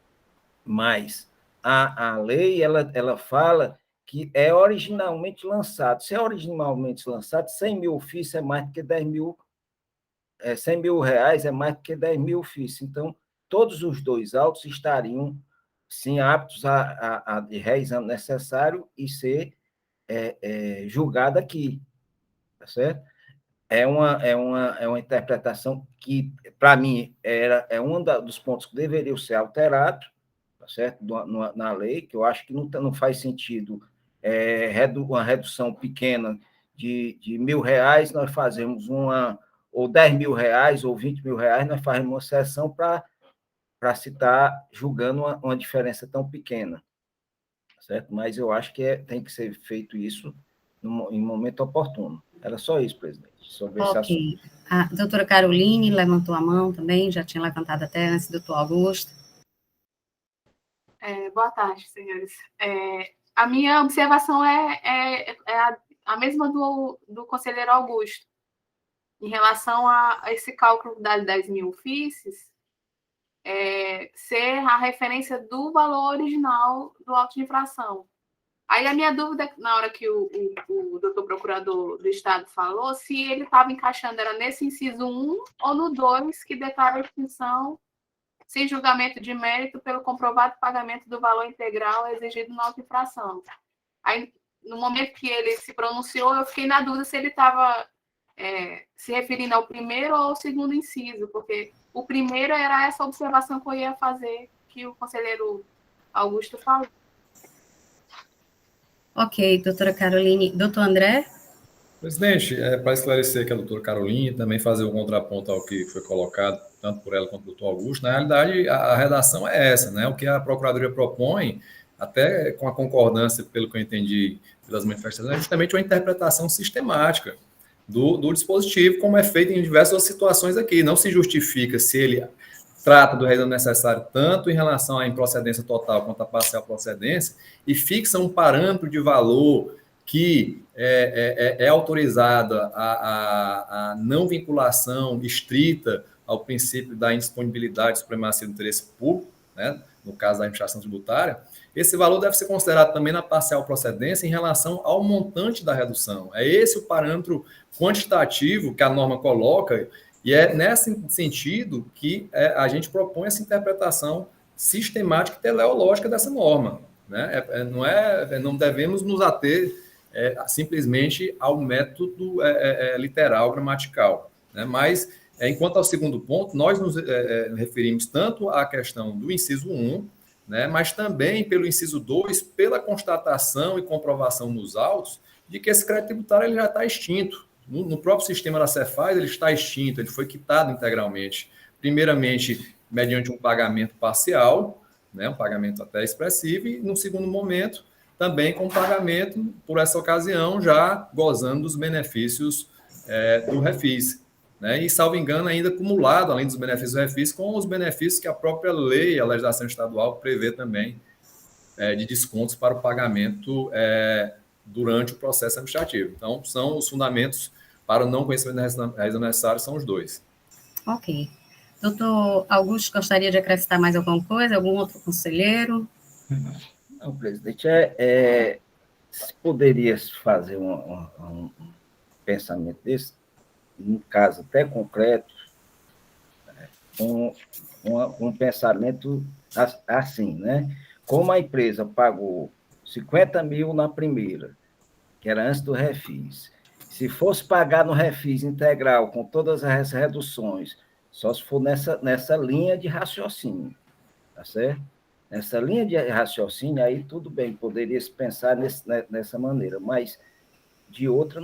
mas a lei, ela fala que é originalmente lançado. Se é originalmente lançado, 100 mil FIIs é mais do que 10 mil, 100 mil reais é mais do que 10 mil FIIs. Então, todos os dois autos estariam, sim, aptos a reexame necessário e ser julgado aqui, tá certo? É uma interpretação que, para mim, é um dos pontos que deveriam ser alterados, tá certo? Na lei, que eu acho que não faz sentido uma redução pequena de R$1.000, nós fazemos ou 10 mil reais, ou 20 mil reais, nós fazemos uma sessão para se estar julgando uma diferença tão pequena, certo? Mas eu acho que tem que ser feito isso em momento oportuno. Era só isso, presidente. Sobre esse assunto. A doutora Caroline levantou a mão também, já tinha levantado até antes, doutor Augusto. Boa tarde, senhores. A minha observação é a mesma do conselheiro Augusto. Em relação a esse cálculo das 10 mil FIIs, ser a referência do valor original do auto de infração. Aí a minha dúvida, na hora que o doutor procurador do Estado falou, se ele estava encaixando, era nesse inciso 1 ou no 2, que declara a extinção sem julgamento de mérito pelo comprovado pagamento do valor integral exigido na auto-infração. Aí, no momento que ele se pronunciou, eu fiquei na dúvida se ele estava se referindo ao primeiro ou ao segundo inciso, porque o primeiro era essa observação que eu ia fazer, que o conselheiro Augusto falou. Ok, doutora Caroline. Doutor André? Presidente, para esclarecer aqui a doutora Caroline, também fazer um contraponto ao que foi colocado, tanto por ela quanto pelo doutor Augusto, na realidade, a redação é essa, né? O que a Procuradoria propõe, até com a concordância, pelo que eu entendi pelas manifestações, é justamente uma interpretação sistemática do dispositivo, como é feito em diversas situações aqui. Não se justifica se ele trata do reexame necessário tanto em relação à improcedência total quanto à parcial procedência e fixa um parâmetro de valor que é autorizada a não vinculação estrita ao princípio da indisponibilidade e supremacia do interesse público, né, no caso da administração tributária, esse valor deve ser considerado também na parcial procedência em relação ao montante da redução. É esse o parâmetro quantitativo que a norma coloca, e é nesse sentido que a gente propõe essa interpretação sistemática e teleológica dessa norma. Né? Não devemos nos ater simplesmente ao método literal, gramatical. Né? Mas, enquanto ao segundo ponto, nós nos referimos tanto à questão do inciso 1, né, mas também pelo inciso 2, pela constatação e comprovação nos autos de que esse crédito tributário ele já está extinto. No próprio sistema da Cefaz, ele está extinto, ele foi quitado integralmente. Primeiramente, mediante um pagamento parcial, né, um pagamento até expressivo, e, no segundo momento, também com pagamento, por essa ocasião, já gozando dos benefícios do refis. Né, e, salvo engano, ainda acumulado, além dos benefícios do refis, com os benefícios que a própria lei, a legislação estadual, prevê também de descontos para o pagamento durante o processo administrativo. Então, são os fundamentos para o não conhecimento da razão necessária, são os dois. Ok. Doutor Augusto, gostaria de acrescentar mais alguma coisa? Algum outro conselheiro? Não, presidente, se poderia fazer um pensamento desse, um caso até concreto, um pensamento assim, né? Como a empresa pagou 50 mil na primeira, que era antes do refis, se fosse pagar no refis integral, com todas as reduções, só se for nessa linha de raciocínio, tá certo? Nessa linha de raciocínio, aí tudo bem, poderia se pensar nessa maneira, mas de outra,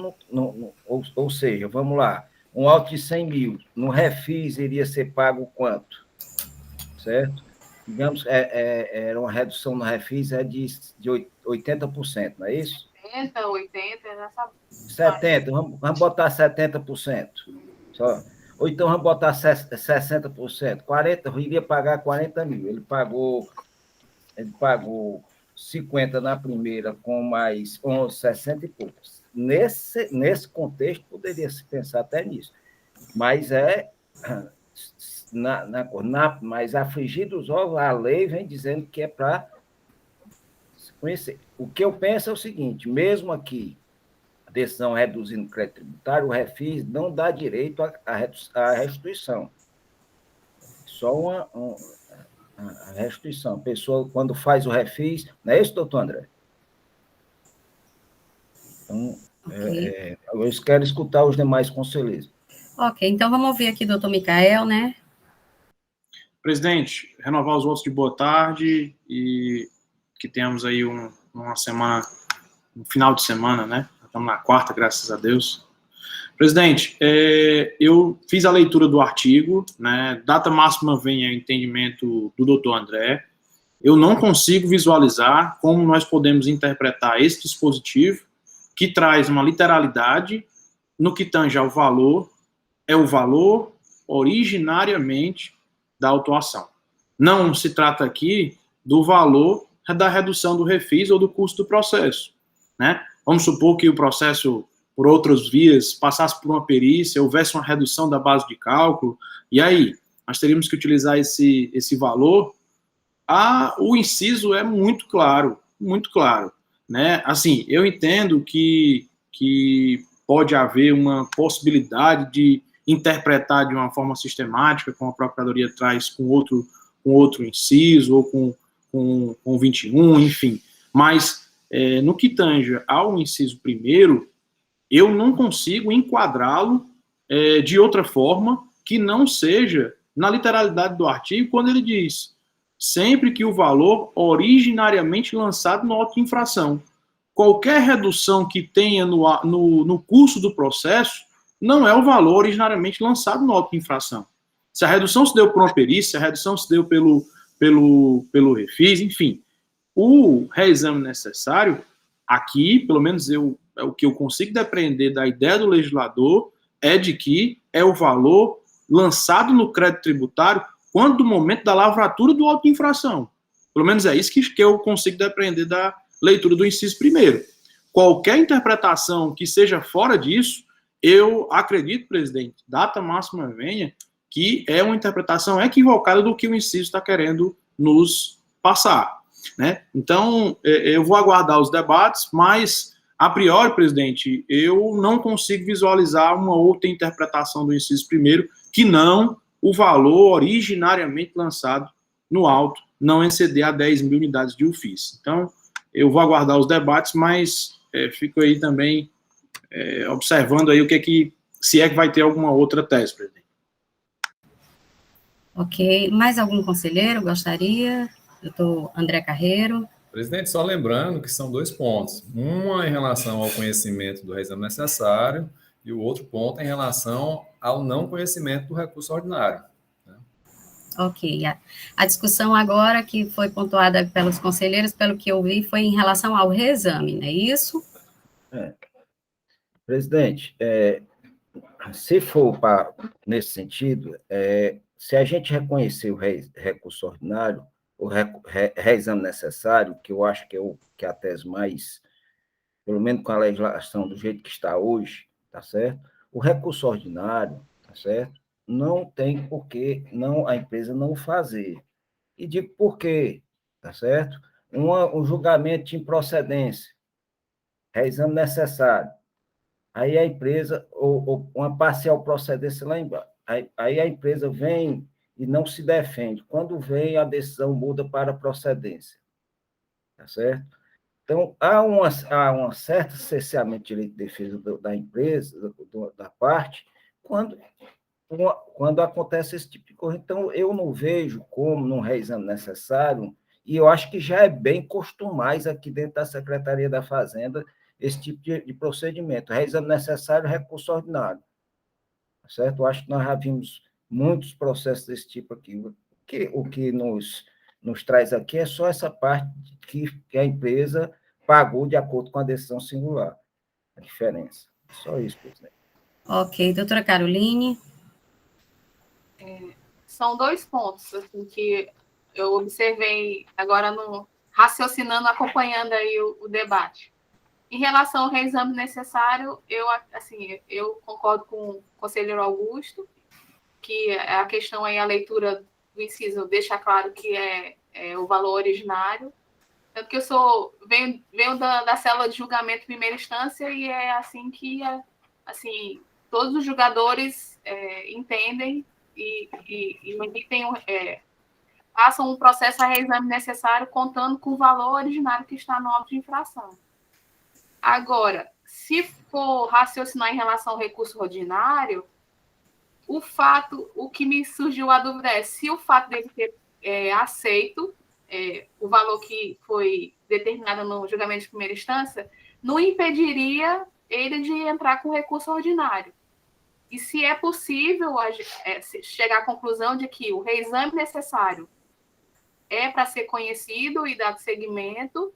ou seja, vamos lá, um auto de 100 mil, no refis iria ser pago quanto? Certo? Digamos, era uma redução no refis de 80%, não é isso? 70, 80, nessa... 70, vamos botar 70%. Só. Ou então vamos botar 60%. 40, iria pagar 40 mil. Ele pagou 50 na primeira, com mais 60 e poucos. Nesse contexto, poderia se pensar até nisso. Mas mas afligir dos ovos, a lei vem dizendo que é para se conhecer. O que eu penso é o seguinte, mesmo aqui, a decisão reduzindo o crédito tributário, o refis não dá direito à restituição. Só a restituição. A pessoa, quando faz o refis, não é isso, doutor André? Então, okay. Eu quero escutar os demais conselheiros. Ok, então vamos ouvir aqui o doutor Micael, né? Presidente, renovar os votos de boa tarde e que tenhamos aí uma semana, um final de semana, né? Estamos na quarta, graças a Deus. Presidente, eu fiz a leitura do artigo, né? Data máxima vem a entendimento do doutor André. Eu não consigo visualizar como nós podemos interpretar esse dispositivo que traz uma literalidade no que tange ao valor, é o valor originariamente da autuação. Não se trata aqui do valor da redução do refis ou do custo do processo, né? Vamos supor que o processo, por outras vias, passasse por uma perícia, houvesse uma redução da base de cálculo, e aí nós teríamos que utilizar esse valor. O inciso é muito claro, né? Assim, eu entendo que pode haver uma possibilidade de interpretar de uma forma sistemática, como a Procuradoria traz com outro inciso, ou com 21, enfim. Mas, no que tange ao inciso primeiro, eu não consigo enquadrá-lo de outra forma que não seja na literalidade do artigo, quando ele diz sempre que o valor originariamente lançado no auto de infração. Qualquer redução que tenha no curso do processo não é o valor originariamente lançado no auto de infração. Se a redução se deu por uma perícia, se a redução se deu pelo refis, enfim, o reexame necessário, aqui, pelo menos o que eu consigo depreender da ideia do legislador é de que é o valor lançado no crédito tributário quando do momento da lavratura do auto de infração. Pelo menos é isso que eu consigo depreender da leitura do inciso primeiro. Qualquer interpretação que seja fora disso, eu acredito, presidente, data máxima venha, que é uma interpretação equivocada do que o inciso está querendo nos passar, né? Então, eu vou aguardar os debates, mas, a priori, presidente, eu não consigo visualizar uma outra interpretação do inciso primeiro que não o valor originariamente lançado no auto não exceder a 10 mil unidades de UFIS. Então, eu vou aguardar os debates, mas fico aí também observando aí o que se é que vai ter alguma outra tese, presidente. Ok. Mais algum conselheiro gostaria? Doutor André Carreiro. Presidente, só lembrando que são 2 pontos. Uma em relação ao conhecimento do reexame necessário e o outro ponto em relação ao não conhecimento do recurso ordinário. Ok. A discussão agora que foi pontuada pelos conselheiros, pelo que eu vi, foi em relação ao reexame, não é isso? Presidente, se for nesse sentido, se a gente reconhecer o recurso ordinário, o reexame necessário, que eu acho que é a tese mais, pelo menos com a legislação do jeito que está hoje, tá certo? O recurso ordinário, tá certo? Não tem por que a empresa não fazer. E digo por quê, tá certo? Um julgamento de improcedência, reexame necessário. Aí a empresa, ou uma parcial procedência lá embaixo. Aí a empresa vem e não se defende. Quando vem, a decisão muda para procedência. Tá certo? Então, há um certo cerceamento de direito de defesa da empresa, da parte, quando acontece esse tipo de coisa. Então, eu não vejo como, num reexame necessário, e eu acho que já é bem costumais aqui dentro da Secretaria da Fazenda esse tipo de procedimento. Reexame necessário, recurso ordinário. Certo? Eu acho que nós já vimos muitos processos desse tipo aqui. O que nos traz aqui é só essa parte que a empresa pagou de acordo com a decisão singular. A diferença. Só isso, presidente. Ok. Doutora Caroline. São 2 pontos assim, que eu observei agora raciocinando, acompanhando aí o debate. Em relação ao reexame necessário, eu concordo com o conselheiro Augusto, que a questão aí, a leitura do inciso deixa claro que é o valor originário. Tanto que eu venho da célula de julgamento de primeira instância e é assim que todos os julgadores entendem e passam um processo a reexame necessário contando com o valor originário que está no auto de infração. Agora, se for raciocinar em relação ao recurso ordinário, o que me surgiu a dúvida é se o fato dele ter aceito o valor que foi determinado no julgamento de primeira instância não impediria ele de entrar com recurso ordinário. E se é possível chegar à conclusão de que o reexame necessário é para ser conhecido e dado seguimento,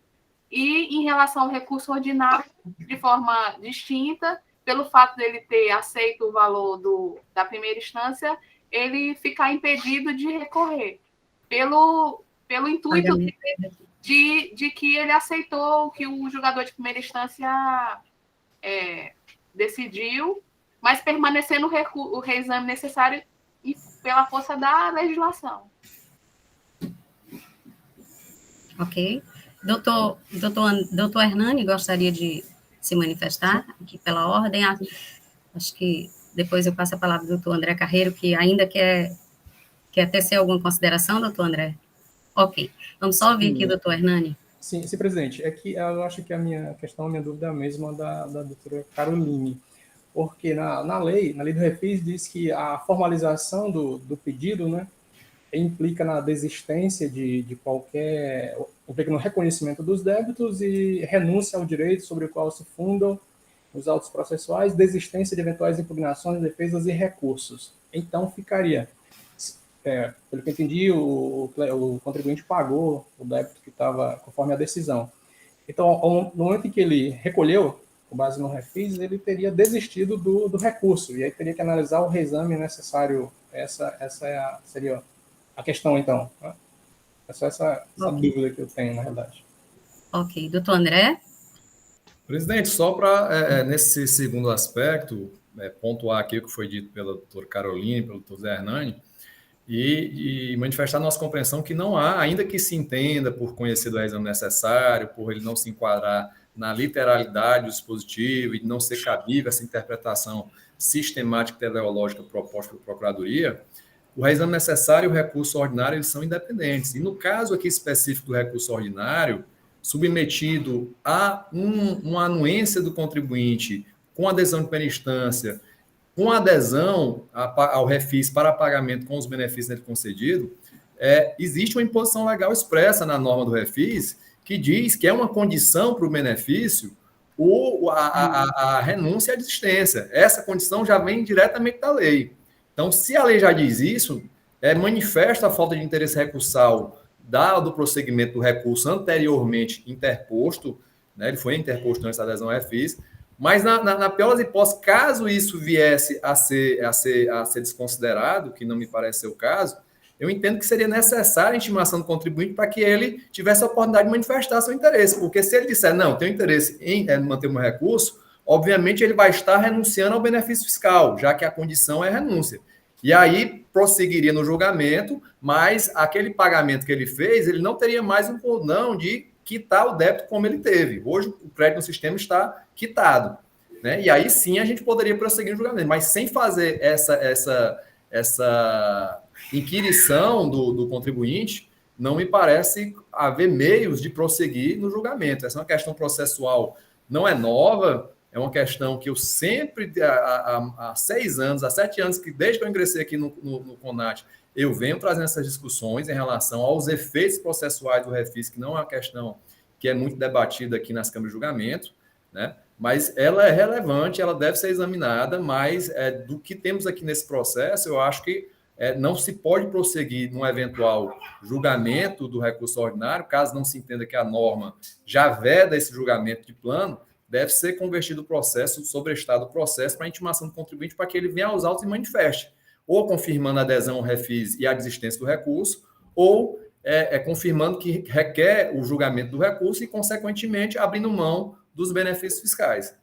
e em relação ao recurso ordinário, de forma distinta, pelo fato dele ter aceito o valor da primeira instância, ele ficar impedido de recorrer, pelo intuito de que ele aceitou o que o julgador de primeira instância decidiu, mas permanecendo o reexame necessário e pela força da legislação. Ok. Doutor Hernani gostaria de se manifestar aqui pela ordem. Acho que depois eu passo a palavra ao doutor André Carreiro, que ainda quer tecer alguma consideração, doutor André? Ok. Vamos só ouvir aqui o doutor Hernani. Sim, presidente. É que eu acho que a minha dúvida é a mesma da doutora Caroline, porque na lei do refis diz que a formalização do pedido, né, implica na desistência de qualquer... implica no reconhecimento dos débitos e renúncia ao direito sobre o qual se fundam os autos processuais, desistência de eventuais impugnações, defesas e recursos. Então, ficaria... pelo que eu entendi, o contribuinte pagou o débito que estava conforme a decisão. Então, no momento em que ele recolheu, com base no refis, ele teria desistido do recurso, e aí teria que analisar o reexame necessário. Essa seria a questão, então. Né? É só essa dúvida que eu tenho, na verdade. Ok. Doutor André? Presidente, só para, nesse segundo aspecto, pontuar aqui o que foi dito pela doutora Caroline, pelo doutor Zé Hernani, e manifestar nossa compreensão que não há, ainda que se entenda por conhecer do reexame necessário, por ele não se enquadrar na literalidade do dispositivo e não ser cabível essa interpretação sistemática e teleológica proposta pela Procuradoria, o reexame necessário e o recurso ordinário eles são independentes. E no caso aqui específico do recurso ordinário, submetido a uma anuência do contribuinte com adesão de primeira instância, com adesão ao refis para pagamento com os benefícios dele concedido, existe uma imposição legal expressa na norma do refis que diz que é uma condição para o benefício a renúncia à desistência. Essa condição já vem diretamente da lei. Então, se a lei já diz isso, manifesta a falta de interesse recursal do prosseguimento do recurso anteriormente interposto, né, ele foi interposto antes da adesão ao refis, mas na pior das hipóteses, caso isso viesse a ser desconsiderado, que não me parece ser o caso, eu entendo que seria necessária a intimação do contribuinte para que ele tivesse a oportunidade de manifestar seu interesse, porque se ele disser, não, tenho interesse em manter o meu recurso, obviamente ele vai estar renunciando ao benefício fiscal, já que a condição é renúncia. E aí prosseguiria no julgamento, mas aquele pagamento que ele fez, ele não teria mais um condão de quitar o débito como ele teve. Hoje o crédito no sistema está quitado, né? E aí sim a gente poderia prosseguir no julgamento, mas sem fazer essa inquirição do contribuinte, não me parece haver meios de prosseguir no julgamento. Essa é uma questão processual, não é nova, é uma questão que eu sempre, há 6 anos, há 7 anos, que desde que eu ingressei aqui no CONAT, eu venho trazendo essas discussões em relação aos efeitos processuais do refis, que não é uma questão que é muito debatida aqui nas câmaras de julgamento, né? Mas ela é relevante, ela deve ser examinada, mas do que temos aqui nesse processo, eu acho que não se pode prosseguir num eventual julgamento do recurso ordinário, caso não se entenda que a norma já veda esse julgamento de plano, deve ser convertido o processo, sobrestado o processo para a intimação do contribuinte para que ele venha aos autos e manifeste, ou confirmando a adesão ao refis e a desistência do recurso, ou confirmando que requer o julgamento do recurso e, consequentemente, abrindo mão dos benefícios fiscais.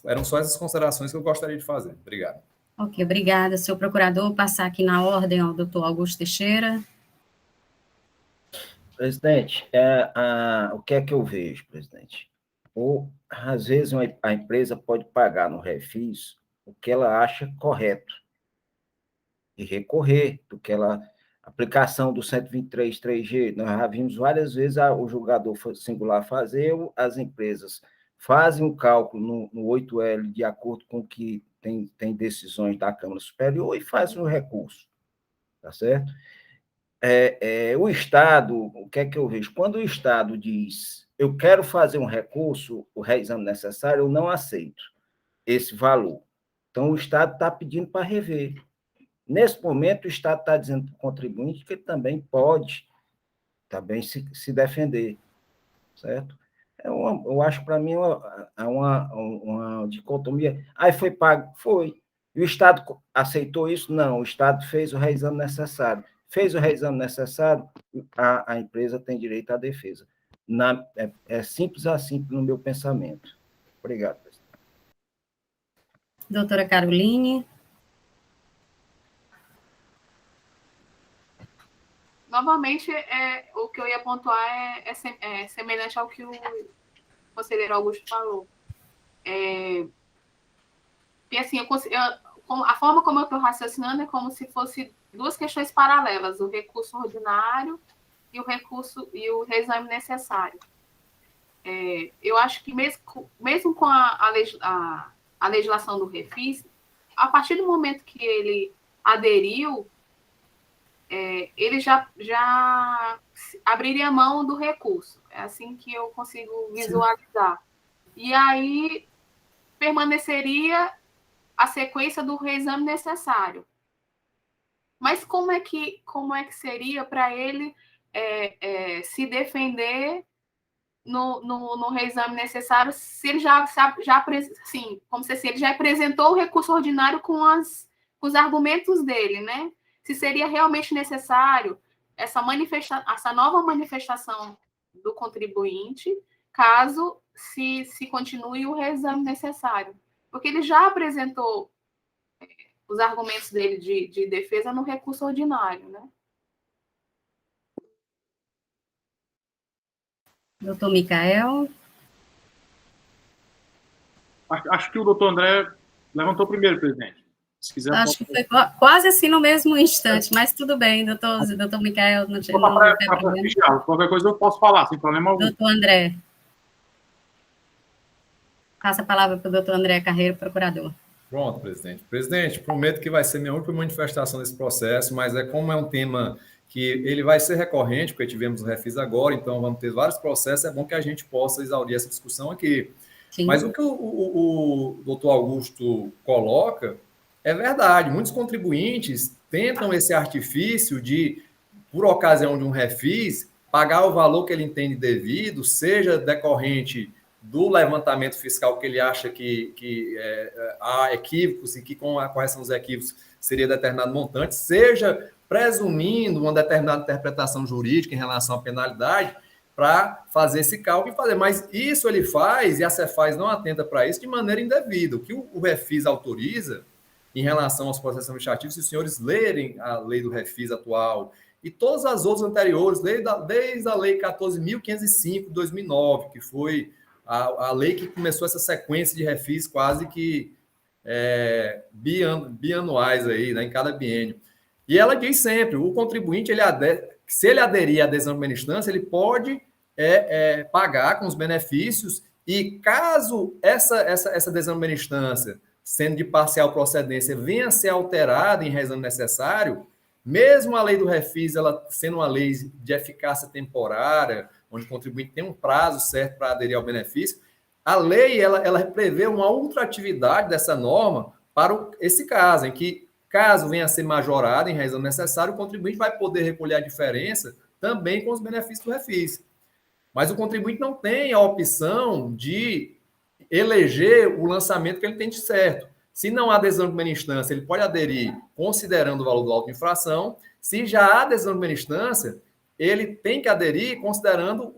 Eram só essas considerações que eu gostaria de fazer. Obrigado. Ok, obrigada, senhor procurador. Vou passar aqui na ordem ao doutor Augusto Teixeira. Presidente, o que é que eu vejo, presidente? Ou, às vezes, a empresa pode pagar no refis o que ela acha correto e recorrer do que ela... Aplicação do 123.3G, nós já vimos várias vezes o julgador singular fazer, as empresas fazem o cálculo no 8L de acordo com o que tem decisões da Câmara Superior e fazem o recurso, tá certo? O Estado, o que é que eu vejo? Quando o Estado diz, eu quero fazer um recurso, o reexame necessário, eu não aceito esse valor. Então, o Estado está pedindo para rever. Nesse momento, o Estado está dizendo para o contribuinte que ele também pode se defender, certo? Eu acho, para mim, uma dicotomia. Aí foi pago? Foi. E o Estado aceitou isso? Não, o Estado fez o reexame necessário. Fez o reexame necessário, a empresa tem direito à defesa. É simples assim no meu pensamento. Obrigado, presidente. Doutora Caroline. Novamente, o que eu ia pontuar é semelhante ao que o conselheiro Augusto falou. E assim, a forma como eu estou raciocinando é como se fosse 2 questões paralelas, o recurso ordinário e o reexame necessário. Eu acho que mesmo com a legislação do refis, a partir do momento que ele aderiu, ele já abriria mão do recurso. É assim que eu consigo visualizar. Sim. E aí permaneceria a sequência do reexame necessário. Mas como é que seria para ele se defender no reexame necessário se ele assim, como se ele já apresentou o recurso ordinário com os argumentos dele, né? Se seria realmente necessário essa nova manifestação do contribuinte, caso se continue o reexame necessário. Porque ele já apresentou os argumentos dele de defesa no recurso ordinário, né? Doutor Micael? Acho que o doutor André levantou primeiro, presidente. Se quiser, Acho que foi quase assim no mesmo instante, mas tudo bem, doutor Micael, não tem problema. Qualquer coisa eu posso falar, sem problema algum. Doutor André. Passa a palavra para o doutor André Carreiro, procurador. Pronto, presidente. Presidente, prometo que vai ser minha última manifestação desse processo, mas como é um tema que ele vai ser recorrente, porque tivemos o refis agora, então vamos ter vários processos, é bom que a gente possa exaurir essa discussão aqui. Sim. Mas o que o doutor Augusto coloca é verdade. Muitos contribuintes tentam esse artifício de, por ocasião de um refis, pagar o valor que ele entende devido, seja decorrente do levantamento fiscal que ele acha que há equívocos e que com a correção dos equívocos seria determinado montante, seja presumindo uma determinada interpretação jurídica em relação à penalidade, para fazer esse cálculo e fazer. Mas isso ele faz, e a Cefaz não atenta para isso, de maneira indevida. O que o refis autoriza em relação aos processos administrativos, se os senhores lerem a lei do refis atual e todas as outras anteriores, desde a lei 14.505 de 2009, que foi a lei que começou essa sequência de refis quase que bianuais aí, né, em cada biênio. E ela diz sempre, o contribuinte, se ele aderir à adesão de primeira instância, ele pode pagar com os benefícios, e caso essa adesão de primeira instância, sendo de parcial procedência, venha a ser alterada em reexame necessário, mesmo a lei do refis, ela sendo uma lei de eficácia temporária, onde o contribuinte tem um prazo certo para aderir ao benefício, a lei ela prevê uma ultratividade dessa norma para esse caso, em que, caso venha a ser majorado em reexame necessário, o contribuinte vai poder recolher a diferença também com os benefícios do refis. Mas o contribuinte não tem a opção de eleger o lançamento que ele tem de certo. Se não há adesão de primeira instância, ele pode aderir considerando o valor do auto de infração. Se já há adesão de primeira instância, ele tem que aderir considerando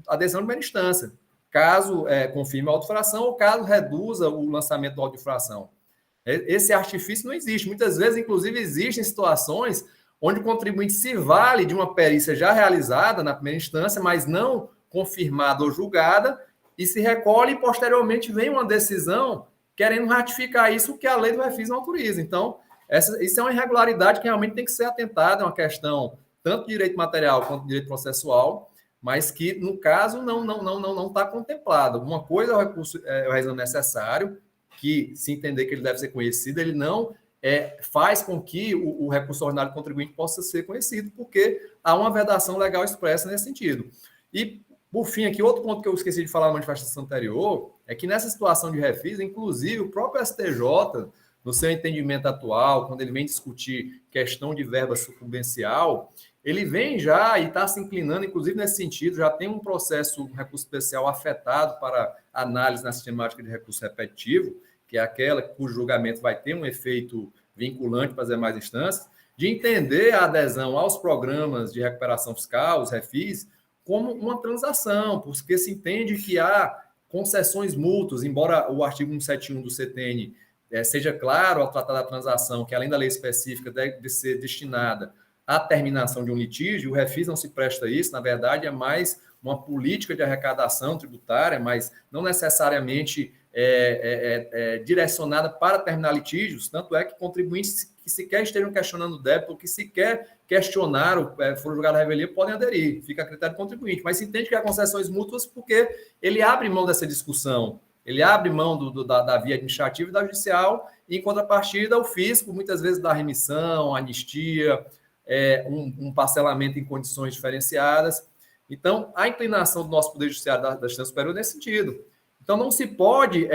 a adesão de primeira instância, caso confirme a auto de infração ou caso reduza o lançamento do auto de infração. Esse artifício não existe. Muitas vezes, inclusive, existem situações onde o contribuinte se vale de uma perícia já realizada na primeira instância, mas não confirmada ou julgada, e se recolhe e, posteriormente, vem uma decisão querendo ratificar isso que a lei do refis não autoriza. Então, isso é uma irregularidade que realmente tem que ser atentada, é uma questão tanto de direito material quanto de direito processual, mas que, no caso, não está contemplado. Uma coisa é o recurso, o reexame necessário, que, se entender que ele deve ser conhecido, ele não faz com que o recurso ordinário do contribuinte possa ser conhecido, porque há uma vedação legal expressa nesse sentido. E, por fim, aqui, outro ponto que eu esqueci de falar na manifestação anterior, é que nessa situação de refis, inclusive, o próprio STJ, no seu entendimento atual, quando ele vem discutir questão de verba sucumbencial, ele vem já e está se inclinando, inclusive nesse sentido, já tem um processo, um recurso especial afetado para análise na sistemática de recurso repetitivo, que é aquela cujo julgamento vai ter um efeito vinculante para as demais instâncias, de entender a adesão aos programas de recuperação fiscal, os refis, como uma transação, porque se entende que há concessões mútuas, embora o artigo 171 do CTN seja claro ao tratar da transação, que além da lei específica deve ser destinada à terminação de um litígio, o refis não se presta a isso, na verdade é mais uma política de arrecadação tributária, mas não necessariamente direcionada para terminar litígios, tanto é que contribuintes que sequer estejam questionando o débito, ou que sequer questionaram, foram julgados a revelia, podem aderir, fica a critério do contribuinte, mas se entende que há concessões mútuas porque ele abre mão dessa discussão, ele abre mão da via administrativa e da judicial, e em contrapartida o fisco muitas vezes dá remissão, anistia, um parcelamento em condições diferenciadas. Então, a inclinação do nosso Poder Judiciário da instância superior nesse sentido. Então, não se pode,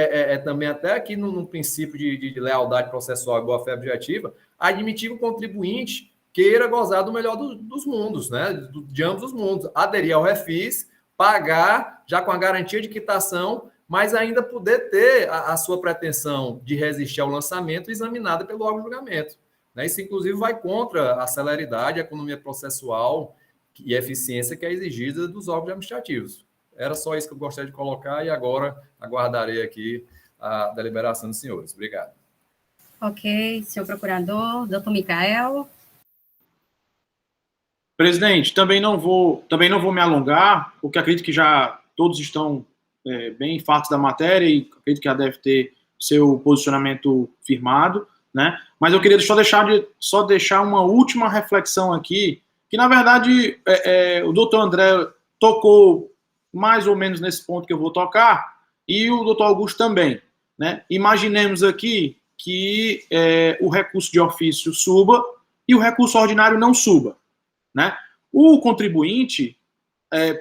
também até aqui num princípio de lealdade processual e boa-fé objetiva, admitir que o contribuinte queira gozar do melhor dos mundos, né? De ambos os mundos. Aderir ao refis, pagar, já com a garantia de quitação, mas ainda poder ter a sua pretensão de resistir ao lançamento examinada pelo órgão de julgamento. Né? Isso, inclusive, vai contra a celeridade, a economia processual e eficiência que é exigida dos órgãos administrativos. Era só isso que eu gostaria de colocar e agora aguardarei aqui a deliberação dos senhores. Obrigado. Ok, senhor procurador, doutor Micael. Presidente, também não vou me alongar, porque acredito que já todos estão bem fartos da matéria e acredito que já deve ter seu posicionamento firmado, né? Mas eu queria só deixar uma última reflexão aqui, que na verdade o doutor André tocou mais ou menos nesse ponto que eu vou tocar, e o doutor Augusto também, né? Imaginemos aqui que o recurso de ofício suba e o recurso ordinário não suba, né? O contribuinte,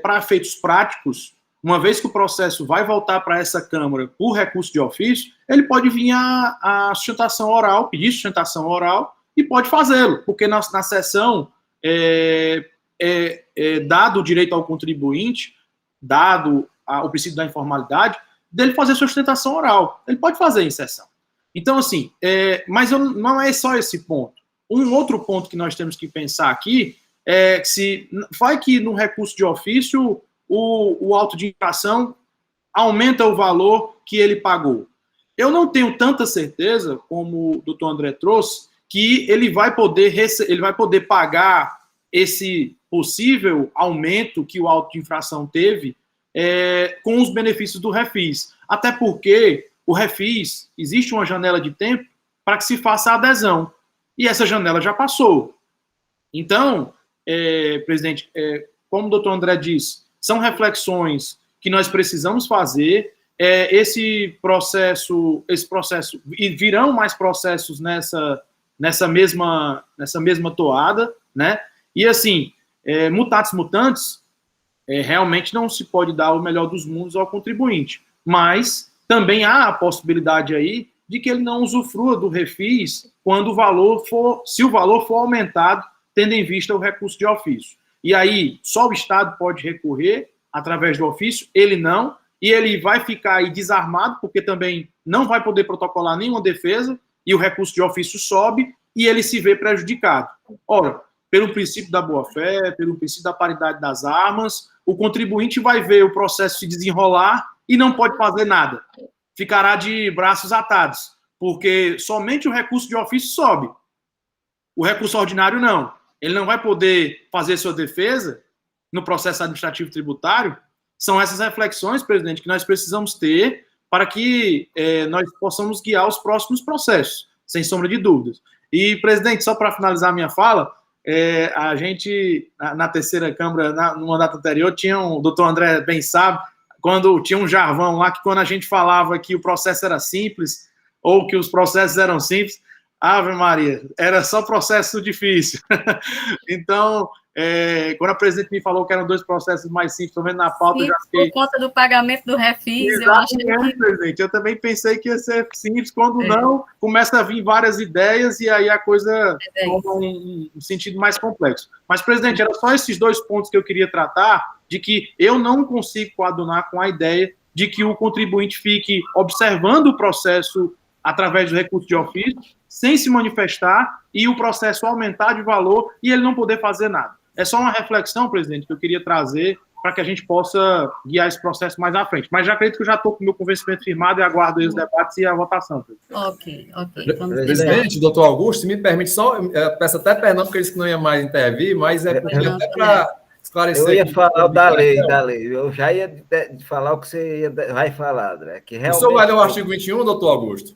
para efeitos práticos, uma vez que o processo vai voltar para essa Câmara por recurso de ofício, ele pode vir a sustentação oral, pedir sustentação oral, e pode fazê-lo, porque na sessão dado o direito ao contribuinte, dado o princípio da informalidade, dele fazer sustentação oral. Ele pode fazer em sessão. Então, assim, mas não é só esse ponto. Um outro ponto que nós temos que pensar aqui é se vai que no recurso de ofício o auto de infração aumenta o valor que ele pagou. Eu não tenho tanta certeza, como o doutor André trouxe, que ele vai poder pagar esse possível aumento que o auto de infração teve com os benefícios do refis. Até porque o refis, existe uma janela de tempo para que se faça a adesão. E essa janela já passou. Então, presidente, como o doutor André disse, são reflexões que nós precisamos fazer. Esse processo, e virão mais processos nessa mesma toada, né? E assim, mutatis mutandis, realmente não se pode dar o melhor dos mundos ao contribuinte, mas também há a possibilidade aí de que ele não usufrua do refis quando se o valor for aumentado, tendo em vista o recurso de ofício. E aí, só o Estado pode recorrer através do ofício, ele não, e ele vai ficar aí desarmado, porque também não vai poder protocolar nenhuma defesa, e o recurso de ofício sobe, e ele se vê prejudicado. Ora, pelo princípio da boa-fé, pelo princípio da paridade das armas, o contribuinte vai ver o processo se desenrolar e não pode fazer nada. Ficará de braços atados, porque somente o recurso de ofício sobe. O recurso ordinário não. Ele não vai poder fazer sua defesa no processo administrativo tributário. São essas reflexões, presidente, que nós precisamos ter para que nós possamos guiar os próximos processos, sem sombra de dúvidas. E, presidente, só para finalizar a minha fala, a gente, na terceira Câmara, no mandato anterior, tinha o doutor André bem sabe, quando tinha um jargão lá, que quando a gente falava que o processo era simples, ou que os processos eram simples, Ave Maria, era só processo difícil. Então, quando a presidente me falou que eram 2 processos mais simples, também na pauta, Sim, eu já fiquei... por conta do pagamento do refis, Exatamente, eu acho que... presidente. Eu também pensei que ia ser simples, quando não, começa a vir várias ideias e aí a coisa toma um sentido mais complexo. Mas, presidente, era só esses 2 pontos que eu queria tratar, de que eu não consigo coadunar com a ideia de que o contribuinte fique observando o processo através do recurso de ofício, sem se manifestar, e o processo aumentar de valor e ele não poder fazer nada. É só uma reflexão, presidente, que eu queria trazer para que a gente possa guiar esse processo mais à frente. Mas já acredito que eu já estou com o meu convencimento firmado e aguardo aí os debates e a votação. Presidente. Ok. Vamos presidente, doutor Augusto, se me permite só, peço até perdão porque ele disse que não ia mais intervir, mas porque até para esclarecer... Eu ia falar da lei. Eu já ia falar o que você vai falar, André. Que realmente... O senhor vai ler o artigo 21, doutor Augusto?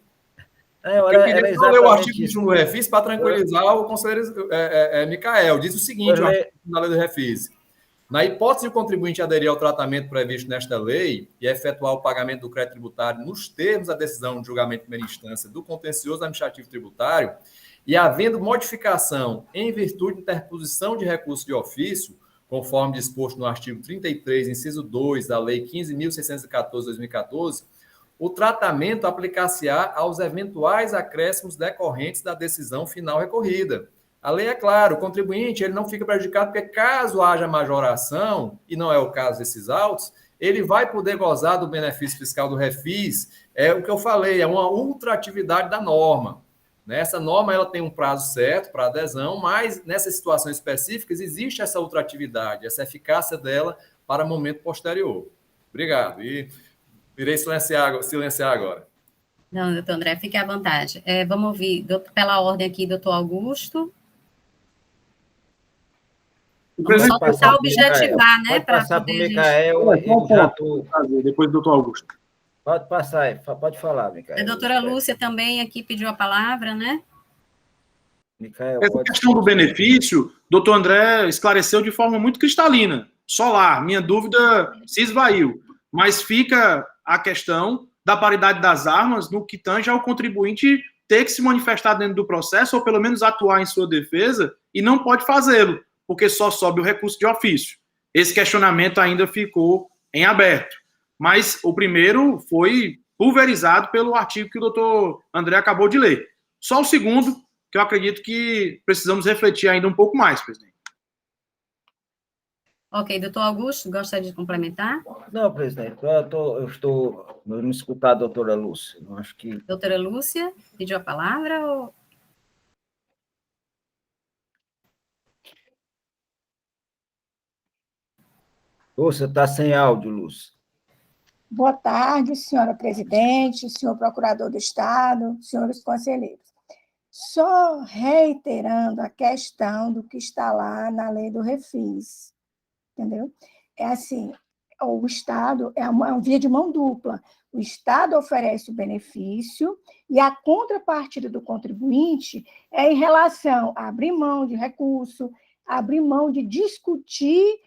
Eu queria só ler o artigo 21 do refis para tranquilizar o conselheiro Micael. Diz o seguinte, na lei do refis: na hipótese de o contribuinte aderir ao tratamento previsto nesta lei e efetuar o pagamento do crédito tributário nos termos da decisão de julgamento de primeira instância do contencioso administrativo tributário e havendo modificação em virtude de interposição de recurso de ofício, conforme disposto no artigo 33, inciso 2 da Lei 15.614/2014, o tratamento aplicar-se-á aos eventuais acréscimos decorrentes da decisão final recorrida. A lei é clara, o contribuinte ele não fica prejudicado, porque caso haja majoração, e não é o caso desses autos, ele vai poder gozar do benefício fiscal do refis. É o que eu falei, é uma ultratividade da norma. Essa norma ela tem um prazo certo para adesão, mas nessas situações específicas existe essa ultratividade, essa eficácia dela para momento posterior. Obrigado. E irei silenciar agora. Não, doutor André, fique à vontade. Vamos ouvir, pela ordem aqui, doutor Augusto. Vamos só tentar objetivar, né? Pode passar para o gente... Micael, eu já estou... Depois do doutor Augusto. Pode passar, pode falar, Micael. A doutora Lúcia também aqui pediu a palavra, né? Micael, essa questão do benefício, doutor André esclareceu de forma muito cristalina. Solar, minha dúvida se esvaiu. Mas fica a questão da paridade das armas no que tange ao contribuinte ter que se manifestar dentro do processo ou pelo menos atuar em sua defesa e não pode fazê-lo, porque só sobe o recurso de ofício. Esse questionamento ainda ficou em aberto. Mas o primeiro foi pulverizado pelo artigo que o doutor André acabou de ler. Só o segundo, que eu acredito que precisamos refletir ainda um pouco mais, presidente. Ok, doutor Augusto, gostaria de complementar? Não, presidente, eu estou me escutar a doutora Lúcia. Não acho que... Doutora Lúcia, pediu a palavra ou... Lúcia, está sem áudio, Lúcia. Boa tarde, senhora presidente, senhor procurador do Estado, senhores conselheiros. Só reiterando a questão do que está lá na lei do refis, entendeu? É assim, o Estado é uma via de mão dupla. O Estado oferece o benefício e a contrapartida do contribuinte é em relação a abrir mão de recurso, abrir mão de discutir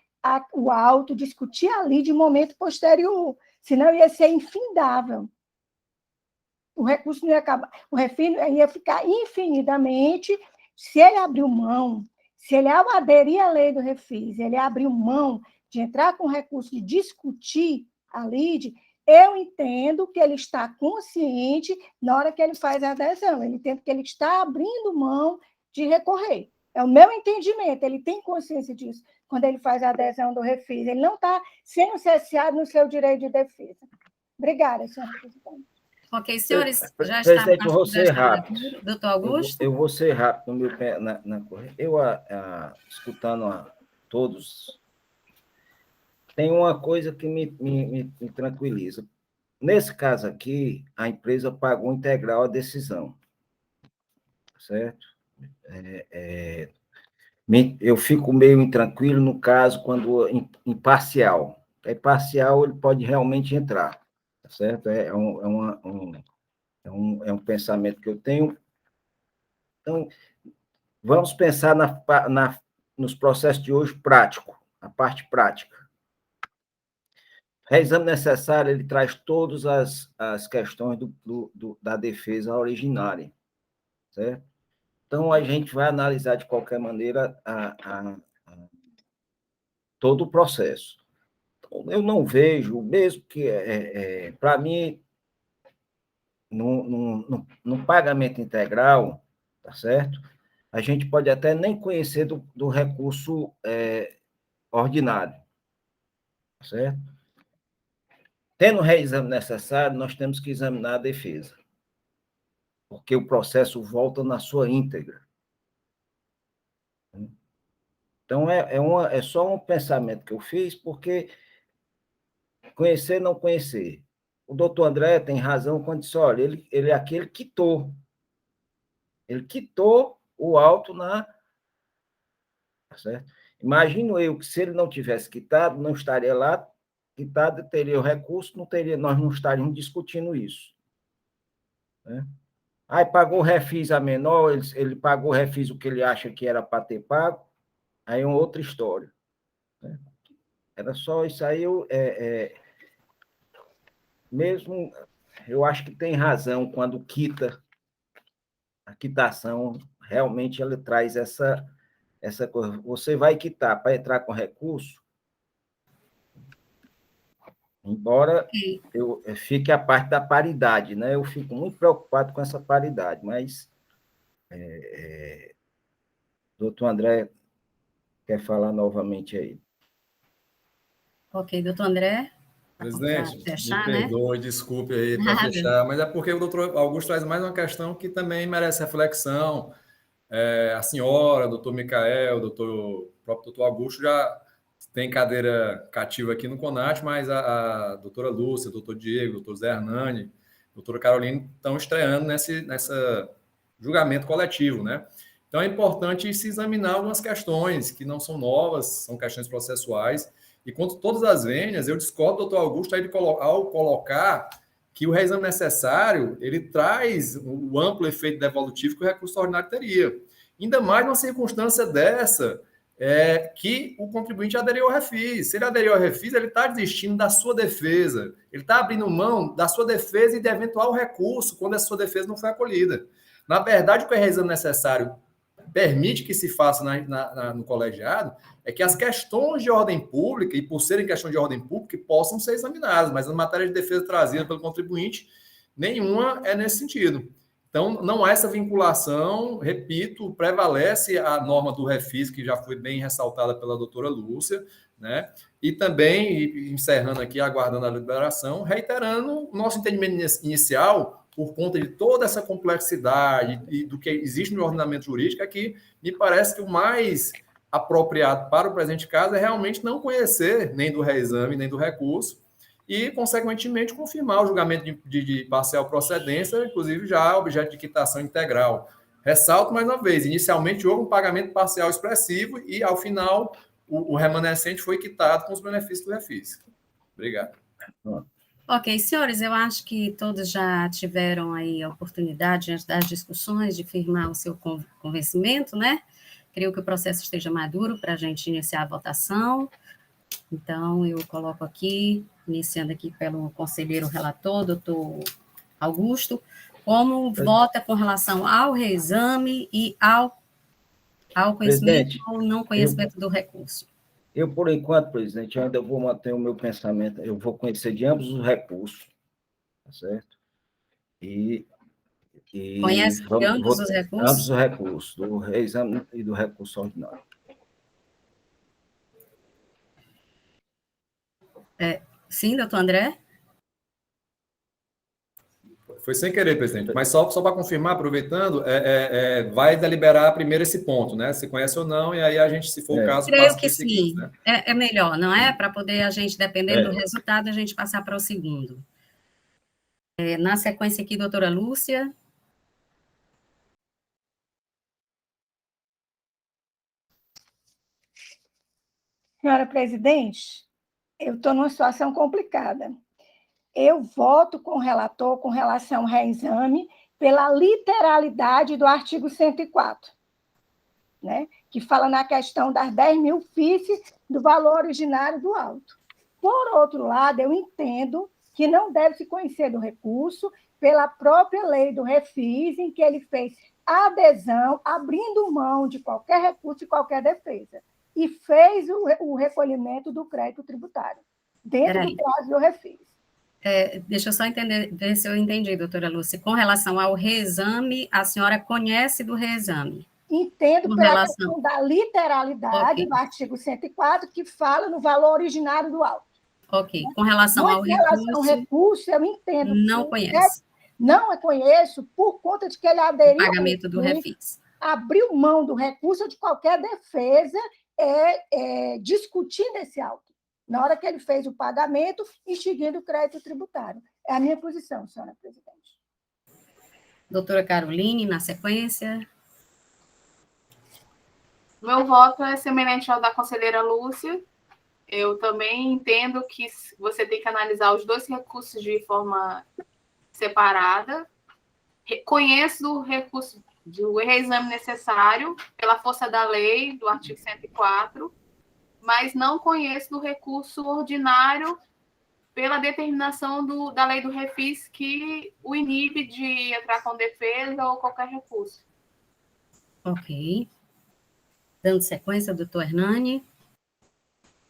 o auto, discutir ali de momento posterior, senão ia ser infindável. O recurso não ia acabar, o refis ia ficar infinitamente. Se ele abriu mão, se ele aderir à lei do refis, ele abriu mão de entrar com recurso, de discutir a lide, eu entendo que ele está consciente na hora que ele faz a adesão, ele entende que ele está abrindo mão de recorrer. É o meu entendimento, ele tem consciência disso quando ele faz a adesão do refis, ele não está sendo cerceado no seu direito de defesa. Obrigada, senhora presidente. Ok, senhores, já está... Presidente, eu vou ser rápido. Doutor Augusto? Eu vou ser rápido no meu pé eu, escutando a todos, tem uma coisa que me tranquiliza. Nesse caso aqui, a empresa pagou integral a decisão, certo? Eu fico meio intranquilo no caso quando imparcial. É parcial, ele pode realmente entrar, tá certo? É um pensamento que eu tenho. Então, vamos pensar nos processos de hoje prático, a parte prática. Reexame necessário, ele traz todas as questões da defesa originária, certo? Então, a gente vai analisar, de qualquer maneira, todo o processo. Então, eu não vejo, mesmo que, para mim, no pagamento integral, tá certo? A gente pode até nem conhecer do recurso ordinário, tá certo? Tendo o reexame necessário, nós temos que examinar a defesa, porque o processo volta na sua íntegra. Então, é só um pensamento que eu fiz, porque conhecer, não conhecer. O doutor André tem razão quando disse, olha, ele é aquele que quitou. Ele quitou o auto na... Tá certo? Imagino eu que se ele não tivesse quitado, não estaria lá, quitado, teria o recurso, nós não estaríamos discutindo isso. Né? Aí pagou o refis a menor, ele pagou o refis o que ele acha que era para ter pago, aí é uma outra história. Né? Era só isso aí, mesmo, eu acho que tem razão quando quita, a quitação, realmente ela traz essa coisa. Você vai quitar para entrar com recurso, embora eu fique a parte da paridade, né? Eu fico muito preocupado com essa paridade, mas doutor André quer falar novamente aí. Ok, doutor André. Presidente, fechar, me perdoe, né? Desculpe aí para fechar, mas é porque o doutor Augusto traz mais uma questão que também merece reflexão. A senhora, o doutor Micael, o próprio doutor Augusto já tem cadeira cativa aqui no CONAT, mas a doutora Lúcia, o doutor Diego, o doutor Zé Hernani doutora Caroline, estão estreando nessa julgamento coletivo, né? Então, é importante se examinar algumas questões que não são novas, são questões processuais, e quanto todas as vênias, eu discordo do doutor Augusto ao colocar que o reexame necessário, ele traz o amplo efeito devolutivo que o recurso ordinário teria. Ainda mais numa circunstância dessa, que o contribuinte aderiu ao refis. Se ele aderiu ao refis, ele está desistindo da sua defesa, ele está abrindo mão da sua defesa e de eventual recurso, quando essa sua defesa não foi acolhida. Na verdade, o que é reexame necessário permite que se faça no colegiado é que as questões de ordem pública, e por serem questões de ordem pública, possam ser examinadas, mas na matéria de defesa trazida pelo contribuinte, nenhuma é nesse sentido. Então, não há essa vinculação, repito, prevalece a norma do refis, que já foi bem ressaltada pela doutora Lúcia, né? E também, encerrando aqui, aguardando a liberação, reiterando o nosso entendimento inicial, por conta de toda essa complexidade e do que existe no ordenamento jurídico, é que me parece que o mais apropriado para o presente caso é realmente não conhecer nem do reexame, nem do recurso, e, consequentemente, confirmar o julgamento de parcial procedência, inclusive já objeto de quitação integral. Ressalto mais uma vez, inicialmente houve um pagamento parcial expressivo e, ao final, o remanescente foi quitado com os benefícios do refis. Obrigado. Ok, senhores, eu acho que todos já tiveram aí a oportunidade, diante das discussões, de firmar o seu convencimento, né? Creio que o processo esteja maduro para a gente iniciar a votação. Então, eu coloco aqui, iniciando aqui pelo conselheiro relator, doutor Augusto, como vota com relação ao reexame e ao conhecimento ou não conhecimento do recurso. Eu, por enquanto, presidente, ainda vou manter o meu pensamento, eu vou conhecer de ambos os recursos, tá certo? Conhece de ambos os recursos? Ambos os recursos, do reexame e do recurso ordinário. Sim, doutor André? Foi sem querer, presidente, mas só para confirmar, aproveitando, vai deliberar primeiro esse ponto, né? Se conhece ou não, e aí a gente, se for o caso, creio passa que para o seguinte, sim. né? É melhor, não é? Para poder a gente, dependendo do resultado, a gente passar para o segundo. Na sequência aqui, doutora Lúcia. Senhora presidente, eu estou numa situação complicada. Eu voto com o relator com relação ao reexame pela literalidade do artigo 104, né? Que fala na questão das 10 mil FIIs do valor originário do auto. Por outro lado, eu entendo que não deve se conhecer do recurso pela própria lei do refis, em que ele fez adesão, abrindo mão de qualquer recurso e qualquer defesa, e fez o recolhimento do crédito tributário, dentro do prazo do refis. Deixa eu só entender, ver se eu entendi, doutora Lúcia. Com relação ao reexame, a senhora conhece do reexame? Entendo pela questão da literalidade do artigo 104, que fala no valor originário do auto. Ok. Com relação ao recurso, eu entendo. Não conhece. Não conheço por conta de que ele aderiu ao pagamento do refis. Abriu mão do recurso de qualquer defesa discutindo esse auto, na hora que ele fez o pagamento, extinguindo o crédito tributário. É a minha posição, senhora presidente. Doutora Caroline, na sequência. Meu voto é semelhante ao da conselheira Lúcia. Eu também entendo que você tem que analisar os dois recursos de forma separada. Conheço o recurso do reexame necessário pela força da lei, do artigo 104, mas não conheço do recurso ordinário pela determinação da lei do refis que o inibe de entrar com defesa ou qualquer recurso. Ok. Dando sequência, doutor Hernani.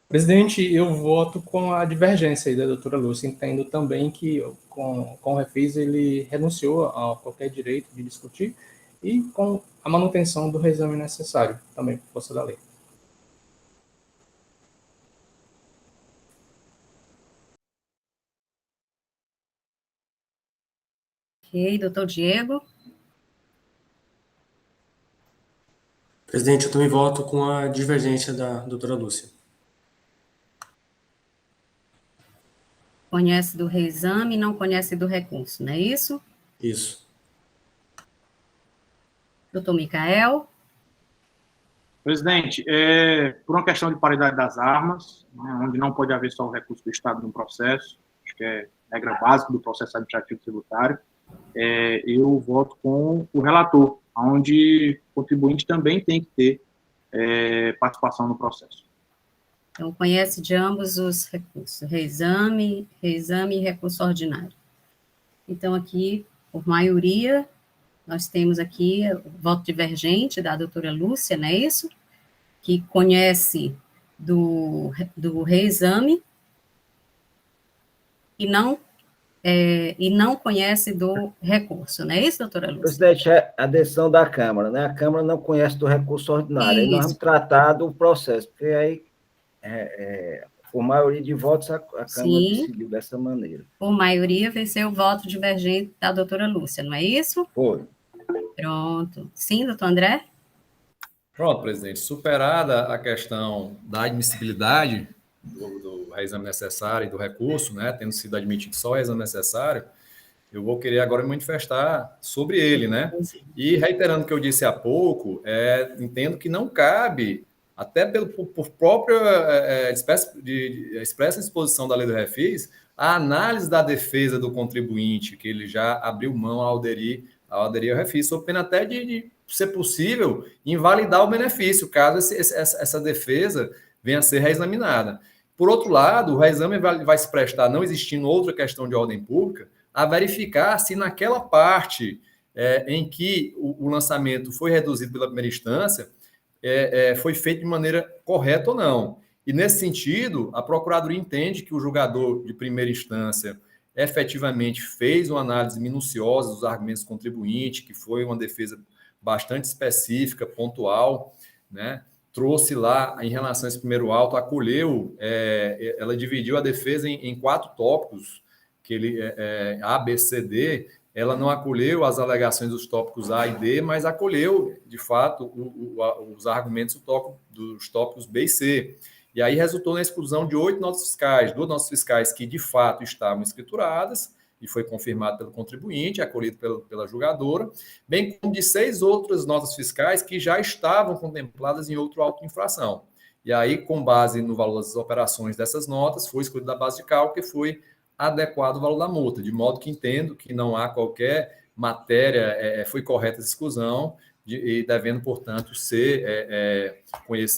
Presidente, eu voto com a divergência aí da doutora Lúcia. Entendo também que com o refis ele renunciou a qualquer direito de discutir e com a manutenção do reexame necessário, também por força da lei. Ok, doutor Diego. Presidente, eu também voto com a divergência da doutora Lúcia. conhece do reexame e não conhece do recurso, não é isso? Isso. Doutor Micael? Presidente, por uma questão de paridade das armas, né, onde não pode haver só o recurso do Estado no processo, acho que é regra básica do processo administrativo tributário, eu voto com o relator, onde o contribuinte também tem que ter participação no processo. Então, conhece de ambos os recursos, reexame e recurso ordinário. Então, aqui, por maioria, nós temos aqui o voto divergente da doutora Lúcia, não é isso? Que conhece do reexame e não conhece do recurso, não é isso, doutora Lúcia? Presidente, é a decisão da Câmara, né? A Câmara não conhece do recurso ordinário. Aí nós vamos tratar do processo, porque aí, por maioria de votos, a Câmara decidiu dessa maneira. Por maioria, venceu o voto divergente da doutora Lúcia, não é isso? Foi. Pronto. Sim, doutor André? Pronto, presidente. Superada a questão da admissibilidade do reexame necessário e do recurso, né, tendo sido admitido só o reexame necessário, eu vou querer agora me manifestar sobre ele, né? E reiterando o que eu disse há pouco, entendo que não cabe, até por própria expressa disposição da lei do refis, a análise da defesa do contribuinte, que ele já abriu mão ao aderir ao refis, sob pena até de ser possível invalidar o benefício, caso essa defesa venha a ser reexaminada. Por outro lado, o reexame vai se prestar, não existindo outra questão de ordem pública, a verificar se naquela parte em que o lançamento foi reduzido pela primeira instância, foi feito de maneira correta ou não. E, nesse sentido, a Procuradoria entende que o julgador de primeira instância efetivamente fez uma análise minuciosa dos argumentos do contribuinte, que foi uma defesa bastante específica, pontual, né? Trouxe lá, em relação a esse primeiro auto, acolheu, ela dividiu a defesa em 4 tópicos, que A, B, C, D. Ela não acolheu as alegações dos tópicos A e D, mas acolheu, de fato, os argumentos dos tópicos B e C. E aí resultou na exclusão de 8 notas fiscais, 2 notas fiscais que, de fato, estavam escrituradas, e foi confirmado pelo contribuinte, acolhido pela julgadora, bem como de 6 outras notas fiscais que já estavam contempladas em outro auto de infração. E aí, com base no valor das operações dessas notas, foi escolhido da base de cálculo que foi adequado o valor da multa, de modo que entendo que não há qualquer matéria, foi correta essa exclusão, e devendo, portanto, ser,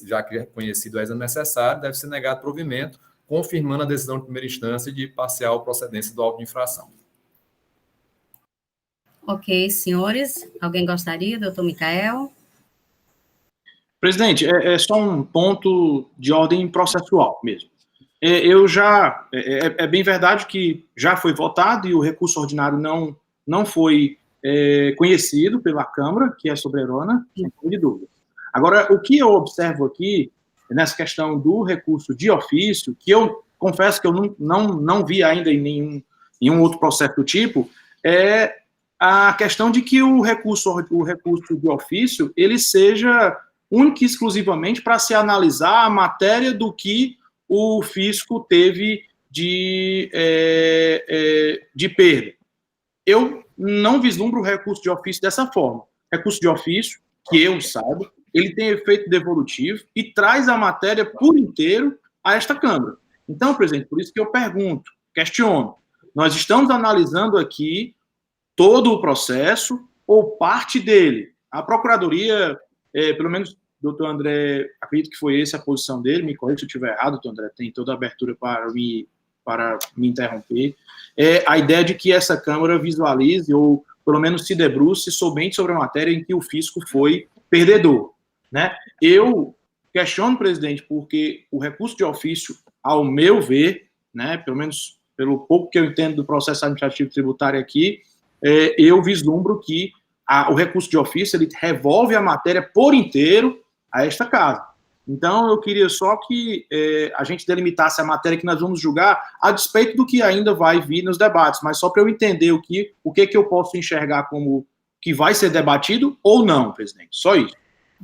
já que é conhecido o reexame necessário, deve ser negado provimento, confirmando a decisão de primeira instância de parcial procedência do auto de infração. Ok, senhores. Alguém gostaria, doutor Micael? Presidente, é só um ponto de ordem processual mesmo. É bem verdade que já foi votado e o recurso ordinário não foi conhecido pela Câmara, que é soberana, sem de dúvida. Agora, o que eu observo aqui, nessa questão do recurso de ofício, que eu confesso que eu não vi ainda em nenhum outro processo do tipo, é a questão de que o recurso de ofício, ele seja único e exclusivamente para se analisar a matéria do que o fisco teve de perda. Eu não vislumbro o recurso de ofício dessa forma. Recurso de ofício, que eu saiba, ele tem efeito devolutivo e traz a matéria por inteiro a esta Câmara. Então, presidente, por isso que eu pergunto, questiono, nós estamos analisando aqui todo o processo ou parte dele? A Procuradoria, pelo menos, doutor André, acredito que foi essa a posição dele, me corrija se eu estiver errado, doutor André, tem toda a abertura para me interromper, a ideia de que essa Câmara visualize ou, pelo menos, se debruce somente sobre a matéria em que o fisco foi perdedor, né? Eu questiono, presidente, porque o recurso de ofício, ao meu ver, né, pelo menos pelo pouco que eu entendo do processo administrativo tributário aqui, eu vislumbro que o recurso de ofício ele revolve a matéria por inteiro a esta casa. Então, eu queria só que a gente delimitasse a matéria que nós vamos julgar a despeito do que ainda vai vir nos debates, mas só para eu entender o que eu posso enxergar como que vai ser debatido ou não, presidente. Só isso.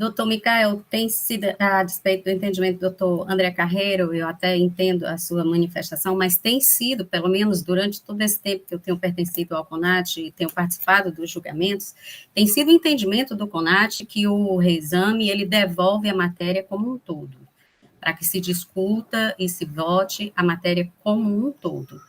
Doutor Micael, tem sido, a despeito do entendimento do doutor André Carreiro, eu até entendo a sua manifestação, mas tem sido, pelo menos durante todo esse tempo que eu tenho pertencido ao CONAT e tenho participado dos julgamentos, tem sido o entendimento do CONAT que o reexame, ele devolve a matéria como um todo, para que se discuta e se vote a matéria como um todo.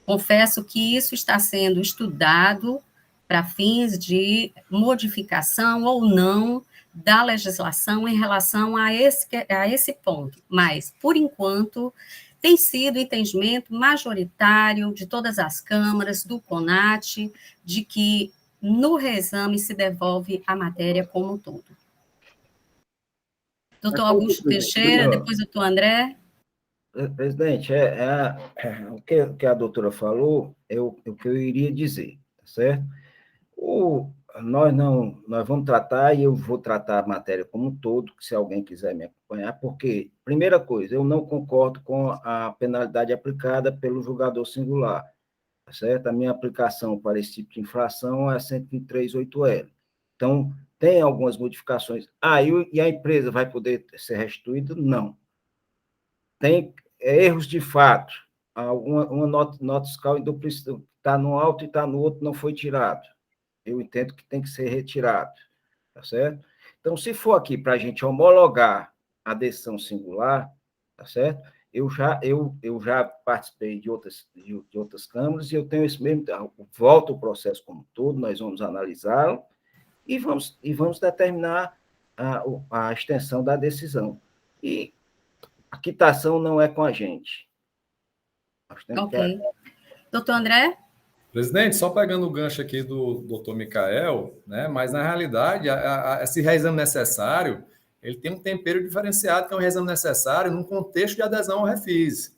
Confesso que isso está sendo estudado para fins de modificação ou não da legislação em relação a esse ponto, mas, por enquanto, tem sido entendimento majoritário de todas as câmaras, do CONAT, de que no reexame se devolve a matéria como um todo. Doutor Augusto Teixeira, depois doutor André. Presidente, o que a doutora falou é o que eu iria dizer, tá certo? Nós vamos tratar, e eu vou tratar a matéria como um todo, se alguém quiser me acompanhar, porque, primeira coisa, eu não concordo com a penalidade aplicada pelo julgador singular, tá certo? A minha aplicação para esse tipo de infração é a 123.8L. Então, tem algumas modificações. E a empresa vai poder ser restituída? Não. Tem erros de fato. Uma nota fiscal em duplicidade, está no alto e está no outro, não foi tirado. Eu entendo que tem que ser retirado, tá certo? Então, se for aqui para a gente homologar a decisão singular, tá certo? Eu já participei de outras câmaras e eu tenho esse mesmo... Volta o processo como um todo, nós vamos analisá-lo e vamos determinar a extensão da decisão. E a quitação não é com a gente. Ok. Doutor André? Presidente, só pegando o gancho aqui do doutor Micael, né, mas na realidade, esse reexame necessário, ele tem um tempero diferenciado, que é um reexame necessário num contexto de adesão ao refis.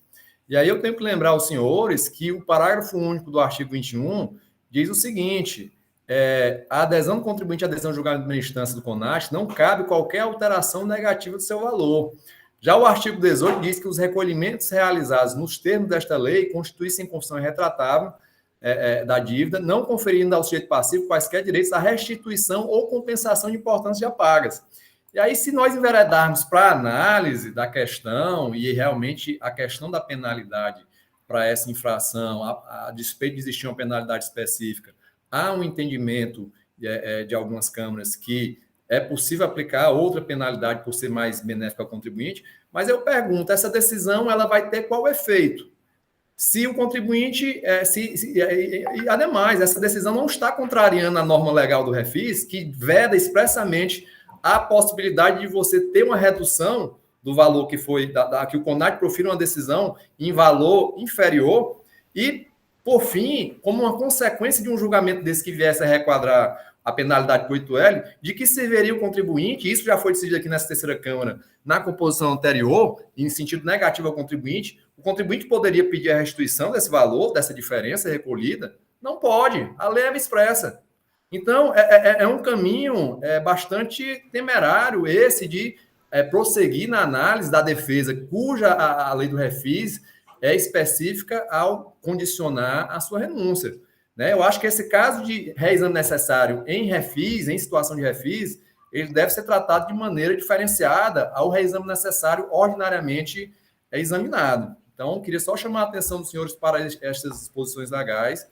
E aí eu tenho que lembrar aos senhores que o parágrafo único do artigo 21 diz o seguinte: a adesão do contribuinte à adesão ao julgamento de primeira instância do CONAT não cabe qualquer alteração negativa do seu valor. Já o artigo 18 diz que os recolhimentos realizados nos termos desta lei constituem-se em confissão irretratável da dívida, não conferindo ao sujeito passivo quaisquer direitos à restituição ou compensação de importâncias já pagas. E aí, se nós enveredarmos para a análise da questão, e realmente a questão da penalidade para essa infração, a despeito de existir uma penalidade específica, há um entendimento de algumas câmaras que é possível aplicar outra penalidade por ser mais benéfica ao contribuinte, mas eu pergunto, essa decisão ela vai ter qual efeito? Se o contribuinte... e, ademais, essa decisão não está contrariando a norma legal do refis, que veda expressamente a possibilidade de você ter uma redução do valor que foi... que o CONAT profira uma decisão em valor inferior e, por fim, como uma consequência de um julgamento desse que viesse a requadrar a penalidade por 8L, de que serviria o contribuinte, isso já foi decidido aqui nessa terceira Câmara, na composição anterior, em sentido negativo ao contribuinte, o contribuinte poderia pedir a restituição desse valor, dessa diferença recolhida? Não pode, a lei é expressa. Então, é um caminho bastante temerário esse de prosseguir na análise da defesa, cuja a lei do refis é específica ao condicionar a sua renúncia. Né? Eu acho que esse caso de reexame necessário em refis, em situação de refis, ele deve ser tratado de maneira diferenciada ao reexame necessário ordinariamente examinado. Então, queria só chamar a atenção dos senhores para estas disposições legais,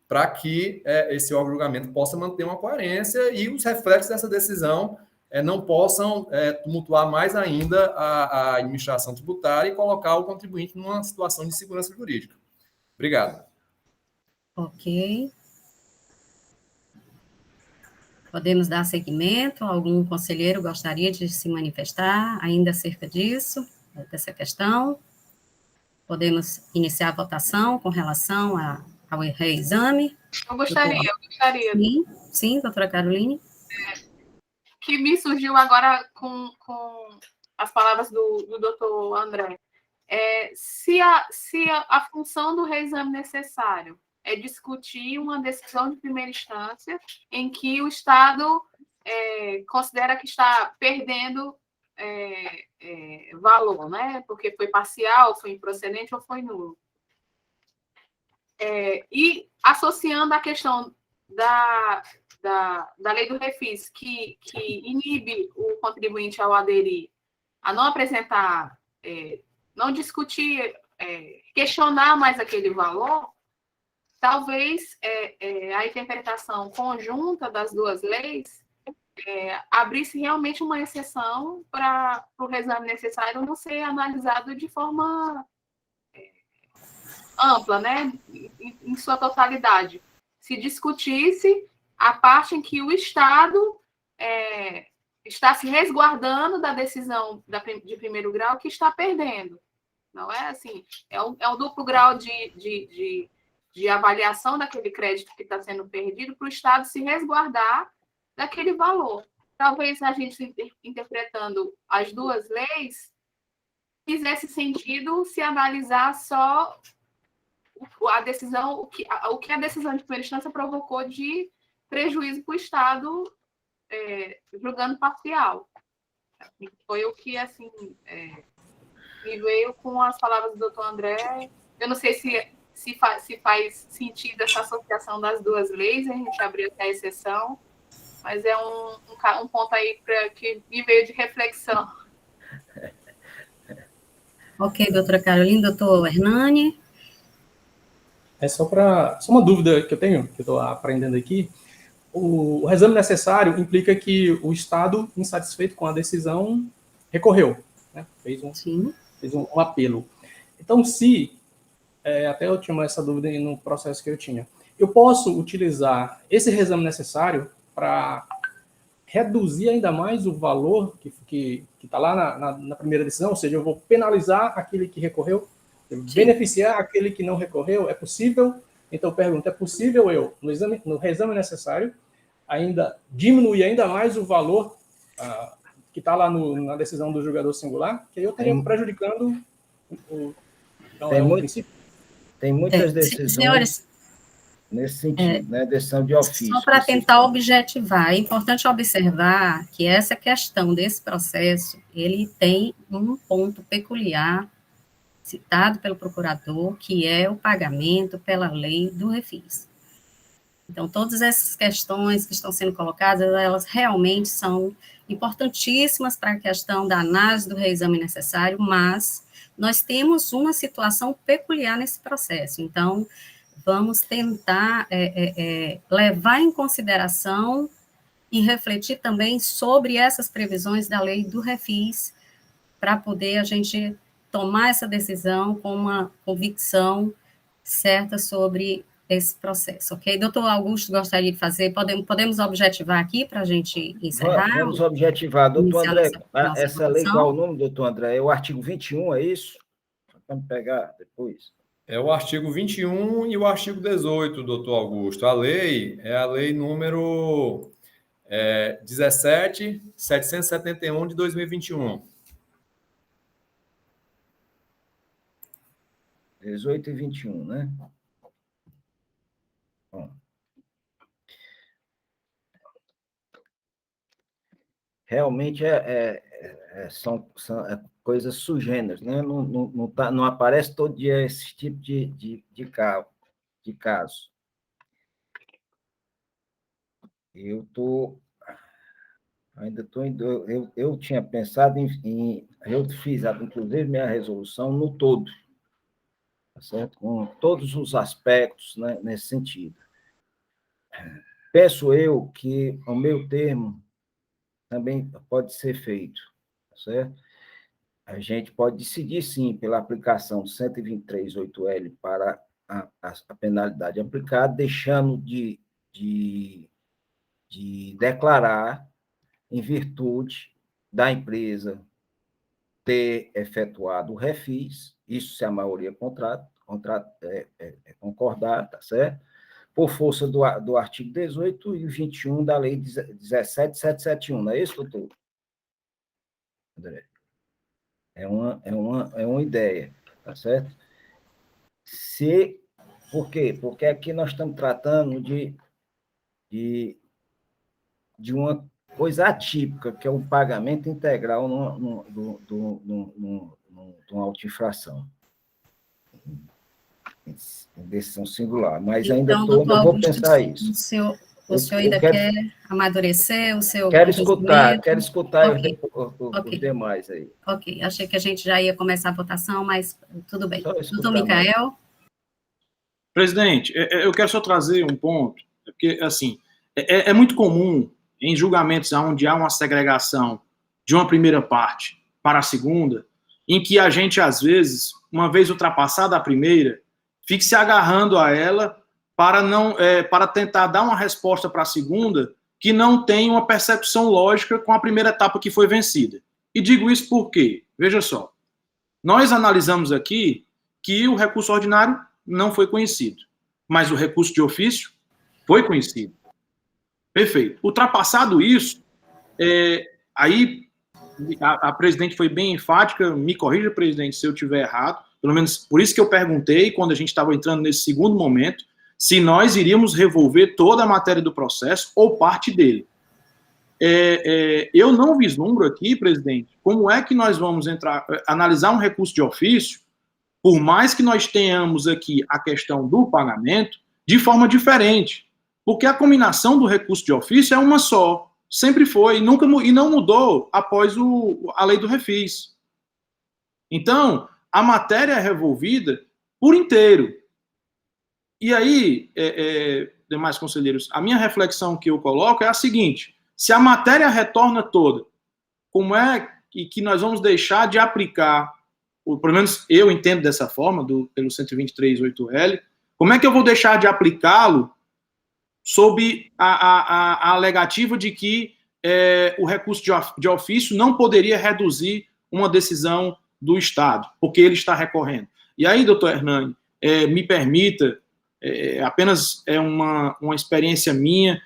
para que esse órgão de julgamento possa manter uma coerência e os reflexos dessa decisão não possam tumultuar mais ainda a administração tributária e colocar o contribuinte numa situação de segurança jurídica. Obrigado. Ok. Podemos dar seguimento? Algum conselheiro gostaria de se manifestar ainda acerca disso, dessa questão? Podemos iniciar a votação com relação ao reexame? Eu gostaria. Sim, doutora Caroline. Que me surgiu agora com as palavras do doutor André. Se a função do reexame necessário é discutir uma decisão de primeira instância em que o Estado considera que está perdendo valor, né? Porque foi parcial, foi improcedente ou foi nulo. E associando a questão da lei do refis, que inibe o contribuinte ao aderir a não apresentar, não discutir, questionar mais aquele valor, talvez a interpretação conjunta das duas leis abrisse realmente uma exceção para o reexame necessário não ser analisado de forma ampla, né, em sua totalidade. Se discutisse a parte em que o Estado está se resguardando da decisão de primeiro grau que está perdendo. Não é assim, é um duplo grau de avaliação daquele crédito que está sendo perdido para o Estado se resguardar daquele valor. Talvez a gente, interpretando as duas leis, fizesse sentido se analisar só a decisão, o que a decisão de primeira instância provocou de prejuízo para o Estado, julgando parcial. Foi o que, assim, me veio com as palavras do doutor André. Eu não sei se faz sentido essa associação das duas leis, a gente abriu até a exceção, mas é um ponto aí que me veio de reflexão. Ok, doutora Carolina. Doutor Hernani? Só uma dúvida que eu tenho, que eu estou aprendendo aqui. O reexame necessário implica que o Estado, insatisfeito com a decisão, recorreu, né? Fez um apelo. Então, até eu tinha essa dúvida no processo que eu tinha, eu posso utilizar esse reexame necessário para reduzir ainda mais o valor que está lá na primeira decisão, ou seja, eu vou penalizar aquele que recorreu, beneficiar aquele que não recorreu? É possível? Então, eu pergunto, é possível eu, no reexame necessário, ainda diminuir ainda mais o valor que está lá na decisão do julgador singular, que aí eu estaria prejudicando o princípio? Tem muitas decisões, senhores, nesse sentido, né? Decisão de ofício. Só para tentar objetivar, é importante observar que essa questão desse processo, ele tem um ponto peculiar citado pelo procurador, que é o pagamento pela lei do refis. Então, todas essas questões que estão sendo colocadas, elas realmente são importantíssimas para a questão da análise do reexame necessário, mas nós temos uma situação peculiar nesse processo. Então, vamos tentar levar em consideração e refletir também sobre essas previsões da lei do refis, para poder a gente tomar essa decisão com uma convicção certa sobre esse processo, ok? Doutor Augusto, gostaria de fazer, podemos objetivar aqui para a gente encerrar? Vamos objetivar. Doutor André, essa lei, votação. qual é o nome, doutor André? É o artigo 21, é isso? Vamos pegar depois. É o artigo 21 e o artigo 18, doutor Augusto. A lei é a lei número 17.771 de 2021. 18 e 21, né? Bom. Realmente são coisas sugêneras, né? Não aparece todo dia esse tipo de caso. Eu tinha pensado eu fiz, inclusive, minha resolução no todo, tá certo? Com todos os aspectos, né, nesse sentido. Penso eu que o meu termo também pode ser feito, tá certo? A gente pode decidir, sim, pela aplicação do 123.8L para a penalidade aplicada, deixando de declarar em virtude da empresa ter efetuado o refis, isso se a maioria concordar, tá certo? Por força do artigo 18 e 21 da lei 17.771, não é isso, doutor André? É uma ideia, tá certo? Por quê? Porque aqui nós estamos tratando de uma coisa atípica, que é o pagamento integral de uma auto-infração. Em decisão singular. Mas ainda então, vou pensar isso. O senhor ainda quer amadurecer o seu Quero escutar Okay. os demais aí. Ok, achei que a gente já ia começar a votação, mas tudo bem. Doutor mais. Micael? Presidente, eu quero só trazer um ponto, porque, assim, é muito comum em julgamentos onde há uma segregação de uma primeira parte para a segunda, em que a gente, às vezes, uma vez ultrapassada a primeira, fique se agarrando a ela para tentar dar uma resposta para a segunda que não tem uma percepção lógica com a primeira etapa que foi vencida. E digo isso por quê? Veja só, nós analisamos aqui que o recurso ordinário não foi conhecido, mas o recurso de ofício foi conhecido. Perfeito. Ultrapassado isso, aí a presidente foi bem enfática, me corrija, presidente, se eu estiver errado, pelo menos por isso que eu perguntei, quando a gente estava entrando nesse segundo momento, se nós iríamos revolver toda a matéria do processo ou parte dele. Eu não vislumbro aqui, presidente, como é que nós vamos analisar um recurso de ofício, por mais que nós tenhamos aqui a questão do pagamento, de forma diferente. Porque a combinação do recurso de ofício é uma só. Sempre foi, e não mudou após a lei do refis. Então, a matéria é revolvida por inteiro. E aí, demais conselheiros, a minha reflexão que eu coloco é a seguinte: se a matéria retorna toda, como é que nós vamos deixar de aplicar, ou pelo menos eu entendo dessa forma, pelo 123.8L, como é que eu vou deixar de aplicá-lo sob a alegativa de que o recurso de ofício não poderia reduzir uma decisão do Estado, porque ele está recorrendo? E aí, doutor Hernani, me permita, apenas uma experiência minha,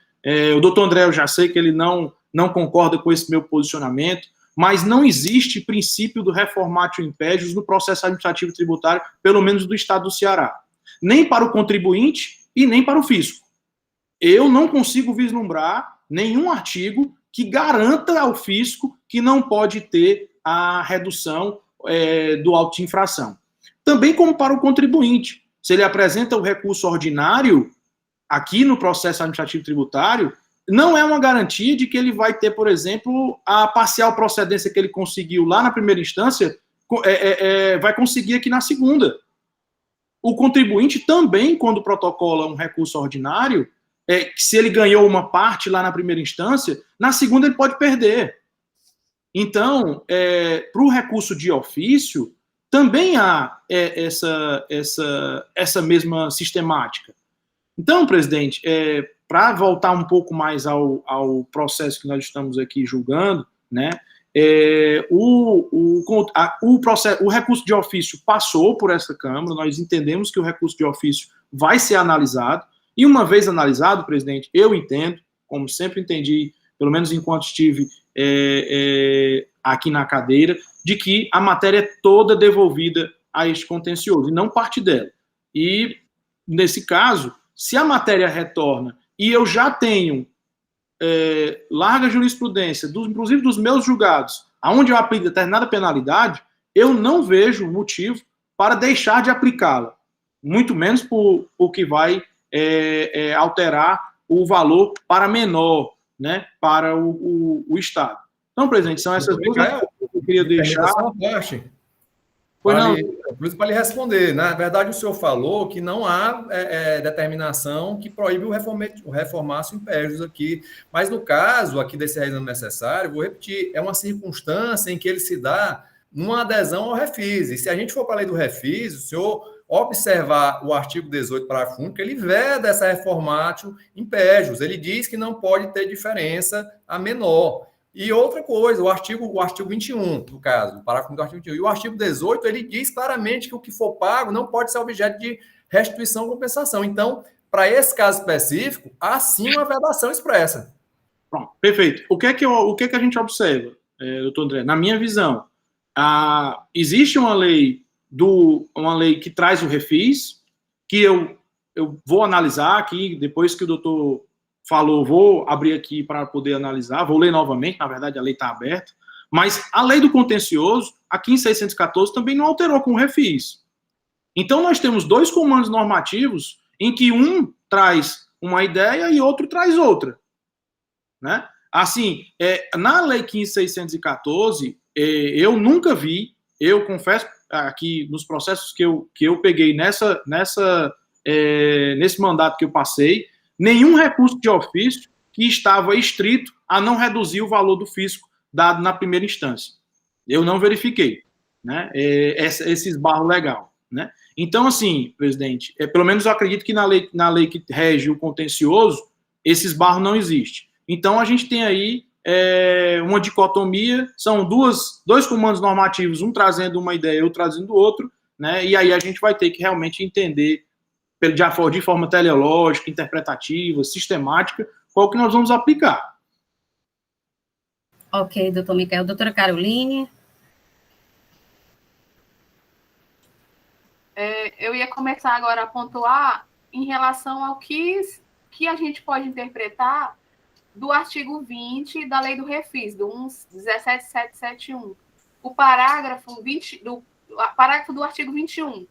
o doutor André, eu já sei que ele não concorda com esse meu posicionamento, mas não existe princípio do reformatio impégios no processo administrativo tributário, pelo menos do Estado do Ceará. Nem para o contribuinte e nem para o fisco. Eu não consigo vislumbrar nenhum artigo que garanta ao fisco que não pode ter a redução do auto de infração. Também como para o contribuinte. Se ele apresenta o recurso ordinário aqui no processo administrativo tributário, não é uma garantia de que ele vai ter, por exemplo, a parcial procedência que ele conseguiu lá na primeira instância, vai conseguir aqui na segunda. O contribuinte também, quando protocola um recurso ordinário, se ele ganhou uma parte lá na primeira instância, na segunda ele pode perder. Então, para o recurso de ofício, também há essa mesma sistemática. Então, presidente, para voltar um pouco mais ao processo que nós estamos aqui julgando, né, o recurso de ofício passou por essa Câmara, nós entendemos que o recurso de ofício vai ser analisado, e uma vez analisado, presidente, eu entendo, como sempre entendi, pelo menos enquanto estive aqui na cadeira, de que a matéria é toda devolvida a este contencioso, e não parte dela. E, nesse caso, se a matéria retorna e eu já tenho larga jurisprudência, inclusive dos meus julgados, onde eu aplico determinada penalidade, eu não vejo motivo para deixar de aplicá-la, muito menos por que vai alterar o valor para menor, né, para o Estado. Então, presidente, são essas duas coisas que eu queria deixar. Para lhe responder, na verdade o senhor falou que não há determinação que proíbe o reformatio impégios aqui, mas no caso aqui desse reino necessário, vou repetir, é uma circunstância em que ele se dá numa adesão ao refis, e se a gente for para a lei do refis, o senhor observar o artigo 18, parágrafo único, ele veda essa reformatio impégios, ele diz que não pode ter diferença a menor. E outra coisa, o artigo 21, no caso, o parágrafo do artigo 21, e o artigo 18, ele diz claramente que o que for pago não pode ser objeto de restituição ou compensação. Então, para esse caso específico, há sim uma vedação expressa. Pronto, perfeito. O que é que a gente observa, doutor André? Na minha visão, existe uma lei que traz o refis, que eu vou analisar aqui, depois que o doutor falou, vou abrir aqui para poder analisar, vou ler novamente, na verdade a lei está aberta, mas a lei do contencioso, aqui em 614, também não alterou com o refis. Então nós temos dois comandos normativos em que um traz uma ideia e outro traz outra, né? Assim, na Lei 15.614, eu nunca vi, eu confesso aqui nos processos que eu peguei nesse mandato que eu passei, nenhum recurso de ofício que estava estrito a não reduzir o valor do fisco dado na primeira instância. Eu não verifiquei, né, esse esbarro legal, né? Então, assim, presidente, pelo menos eu acredito que na lei que rege o contencioso, esse esbarro não existe. Então, a gente tem aí uma dicotomia, são dois comandos normativos, um trazendo uma ideia, outro trazendo outro, né? E aí a gente vai ter que realmente entender de forma teleológica, interpretativa, sistemática, qual que nós vamos aplicar. Ok, doutor Micael. Doutora Caroline? Eu ia começar agora a pontuar em relação ao que a gente pode interpretar do artigo 20 da Lei do Refis, do 17771. O parágrafo do artigo 21.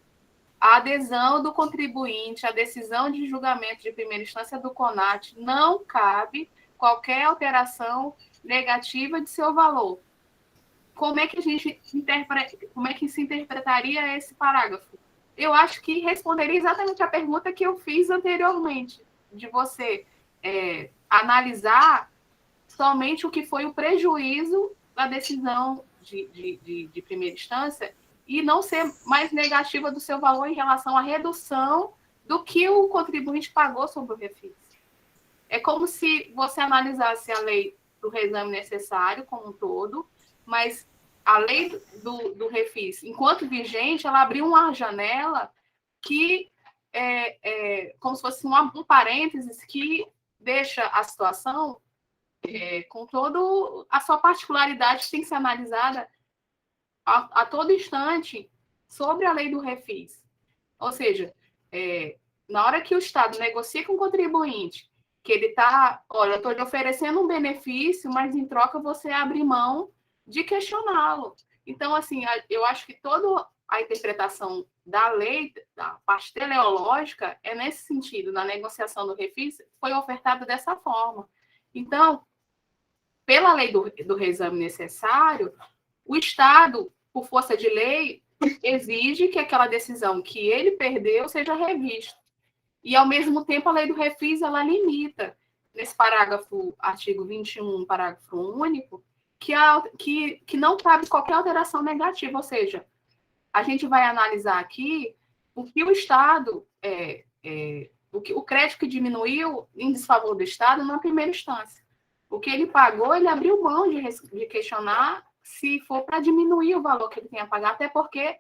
A adesão do contribuinte à decisão de julgamento de primeira instância do CONAT não cabe qualquer alteração negativa de seu valor. Como é que como é que se interpretaria esse parágrafo? Eu acho que responderia exatamente a pergunta que eu fiz anteriormente, de você analisar somente o que foi o prejuízo da decisão de primeira instância e não ser mais negativa do seu valor em relação à redução do que o contribuinte pagou sobre o refis. É como se você analisasse a lei do reexame necessário como um todo, mas a lei do refis, enquanto vigente, ela abriu uma janela que como se fosse um parênteses que deixa a situação com toda a sua particularidade que tem que ser analisada a todo instante sobre a lei do refis. Ou seja, na hora que o Estado negocia com o contribuinte, que ele está, olha, eu estou lhe oferecendo um benefício, mas em troca você abre mão de questioná-lo. Então, assim, eu acho que toda a interpretação da lei, da parte teleológica, é nesse sentido, na negociação do refis, foi ofertada dessa forma. Então, pela lei do reexame necessário, o Estado, por força de lei, exige que aquela decisão que ele perdeu seja revista. E, ao mesmo tempo, a lei do refis, ela limita, nesse parágrafo, artigo 21, parágrafo único, que não cabe qualquer alteração negativa, ou seja, a gente vai analisar aqui o que o Estado, o crédito que diminuiu em desfavor do Estado na primeira instância. O que ele pagou, ele abriu mão de questionar se for para diminuir o valor que ele tem a pagar, até porque,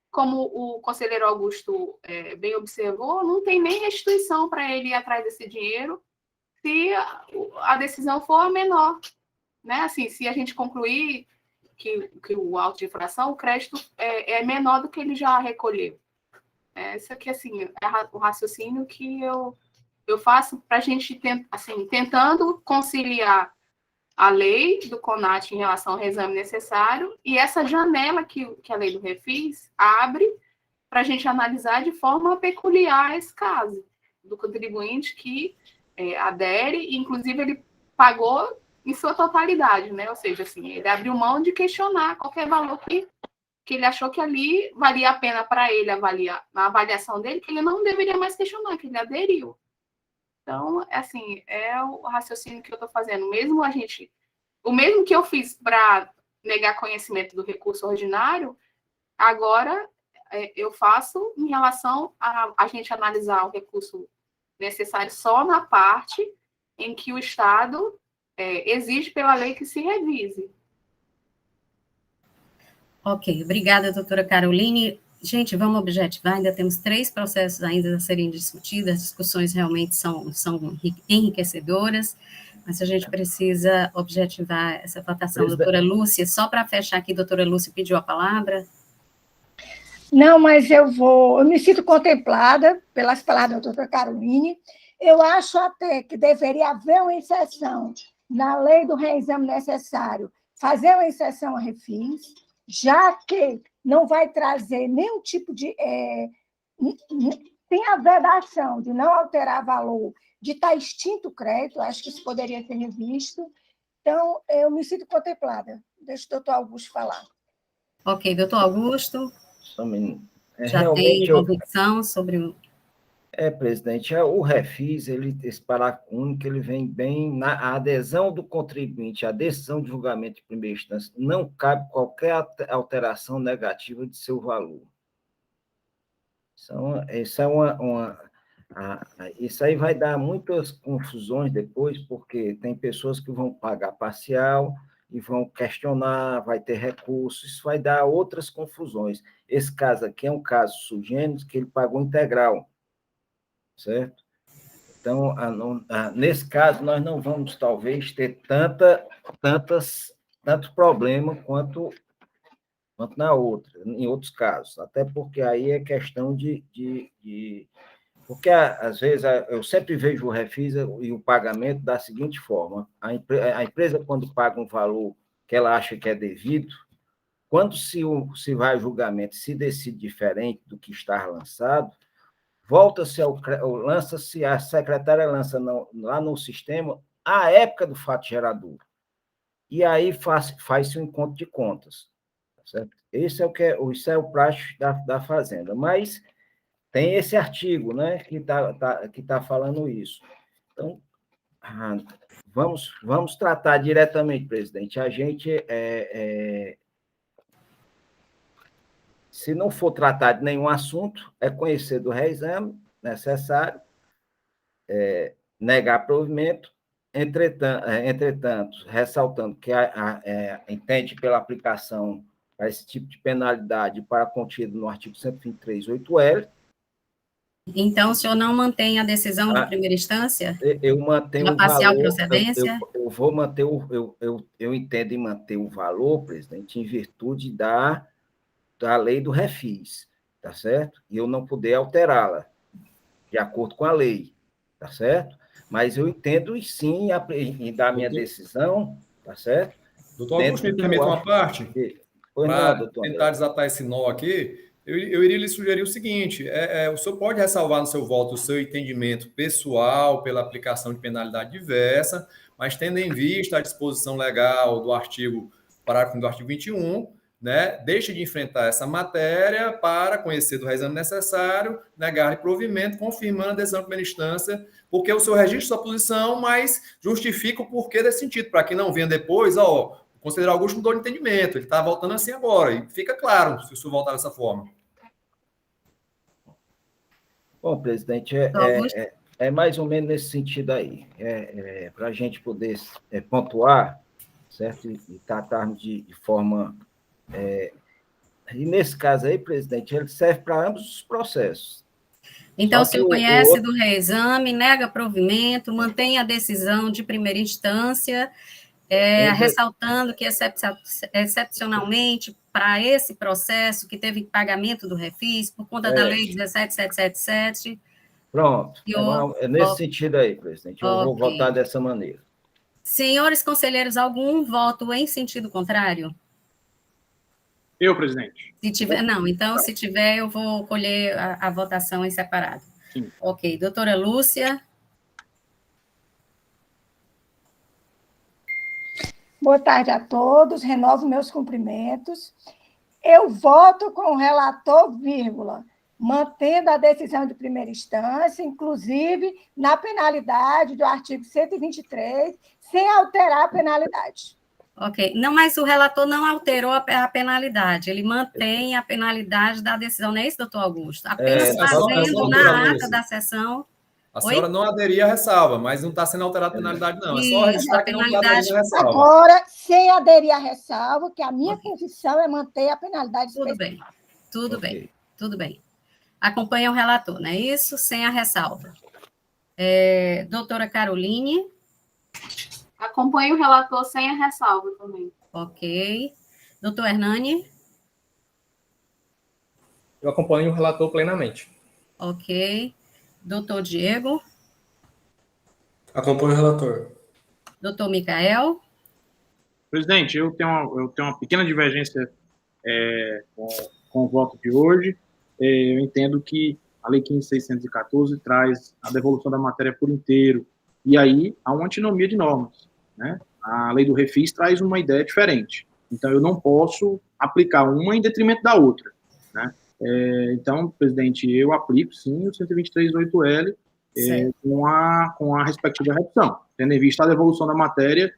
como o conselheiro Augusto bem observou, não tem nem restituição para ele ir atrás desse dinheiro se a decisão for menor. Né? Assim, se a gente concluir que o auto de infração, o crédito é menor do que ele já recolheu. Isso aqui, assim, é o raciocínio que eu faço para a gente, assim, tentando conciliar a lei do CONAT em relação ao reexame necessário e essa janela que a lei do refis abre para a gente analisar de forma peculiar esse caso do contribuinte que adere, e inclusive ele pagou em sua totalidade, né? Ou seja, assim, ele abriu mão de questionar qualquer valor que ele achou que ali valia a pena para ele avaliar, na avaliação dele, que ele não deveria mais questionar, que ele aderiu. Então, assim, é o raciocínio que eu estou fazendo. O mesmo que eu fiz para negar conhecimento do recurso ordinário, agora eu faço em relação a gente analisar o recurso necessário só na parte em que o Estado exige pela lei que se revise. Ok, obrigada, doutora Caroline. Gente, vamos objetivar, ainda temos 3 processos ainda a serem discutidos, as discussões realmente são enriquecedoras, mas a gente precisa objetivar essa votação. Doutora Lúcia, só para fechar aqui, doutora Lúcia pediu a palavra. Não, mas eu me sinto contemplada pelas palavras da doutora Caroline. Eu acho até que deveria haver uma exceção na lei do reexame necessário, fazer uma exceção a refis, já que não vai trazer nenhum tipo de tem a vedação de não alterar valor, de estar extinto o crédito, acho que isso poderia ser revisto. Então, eu me sinto contemplada. Deixa o doutor Augusto falar. Ok, doutor Augusto, Só um minuto. já tem Realmente, convicção sobre o... presidente, o refis, esse parágrafo único, ele vem bem na adesão do contribuinte à decisão de julgamento de primeira instância, não cabe qualquer alteração negativa de seu valor. Isso aí vai dar muitas confusões depois, porque tem pessoas que vão pagar parcial e vão questionar, vai ter recurso, isso vai dar outras confusões. Esse caso aqui é um caso sui generis, que ele pagou integral, certo? Então, nesse caso, nós não vamos, talvez, ter tanto problema quanto na outra, em outros casos, até porque aí é questão porque, às vezes, eu sempre vejo o refis e o pagamento da seguinte forma: a empresa, quando paga um valor que ela acha que é devido, quando se vai a julgamento, se decide diferente do que está lançado, lança-se, a secretária lança lá no sistema a época do fato gerador. E aí faz-se um encontro de contas. Certo? Isso é o prático da Fazenda. Mas tem esse artigo, né, que tá falando isso. Então, vamos tratar diretamente, presidente. A gente, se não for tratar de nenhum assunto, é conhecer do reexame necessário, negar provimento, entretanto, ressaltando que entende pela aplicação para esse tipo de penalidade para contido no artigo 123.8L. Então, o senhor não mantém a decisão de primeira instância? Eu mantenho a o parcial valor, procedência? eu vou manter eu entendo em manter o valor, presidente, em virtude da lei do refis, tá certo? E eu não poder alterá-la, de acordo com a lei, tá certo? Mas eu entendo, sim, em dar minha decisão, tá certo? Doutor Augusto, me permite uma parte? Para tentar desatar esse nó aqui, eu iria lhe sugerir o seguinte: o senhor pode ressalvar no seu voto o seu entendimento pessoal pela aplicação de penalidade diversa, mas tendo em vista a disposição legal do parágrafo do artigo 21, né, deixe de enfrentar essa matéria para conhecer do reexame necessário, negar-lhe provimento, confirmando a decisão de primeira instância, porque o senhor registra sua posição, mas justifica o porquê desse sentido, para que não venha depois, o conselheiro Augusto mudou de entendimento, ele está voltando assim agora, e fica claro se o senhor voltar dessa forma. Bom, presidente, é mais ou menos nesse sentido aí, para a gente poder pontuar, certo? E tratarmos de forma... e nesse caso aí, presidente, ele serve para ambos os processos. Então, o senhor conhece do reexame, nega provimento, mantém a decisão de primeira instância, ressaltando que, excepcionalmente, para esse processo que teve pagamento do refis, por conta da lei 17.777... Pronto, é nesse sentido aí, presidente, eu vou votar dessa maneira. Senhores conselheiros, algum voto em sentido contrário? Eu, presidente. Se tiver, não, então, se tiver, eu vou colher a votação em separado. Sim. Ok, doutora Lúcia. Boa tarde a todos, renovo meus cumprimentos. Eu voto com o relator, mantendo a decisão de primeira instância, inclusive na penalidade do artigo 123, sem alterar a penalidade. Ok, não, mas o relator não alterou a penalidade, ele mantém a penalidade da decisão, não é isso, doutor Augusto? Apenas fazendo na ata da sessão... A senhora não aderia à ressalva, mas não está sendo alterada a penalidade, não. É só registrar que não está aderindo à ressalva. Agora, sem aderir à ressalva, que a minha posição é manter a penalidade específica. Tudo bem. Acompanha o relator, não é isso? Sem a ressalva. Doutora Caroline. Acompanha o relator sem a ressalva também. Ok. Doutor Hernani. Eu acompanho o relator plenamente. Ok. Doutor Diego. Acompanho o relator. Doutor Micael. Presidente, eu tenho uma pequena divergência com o voto de hoje. Eu entendo que A Lei 15.614 traz a devolução da matéria por inteiro, e aí há uma antinomia de normas, né? A Lei do Refis traz uma ideia diferente. Então, eu não posso aplicar uma em detrimento da outra, né? Então, presidente, eu aplico, sim, o 123.8L com a respectiva redução, tendo em vista a devolução da matéria,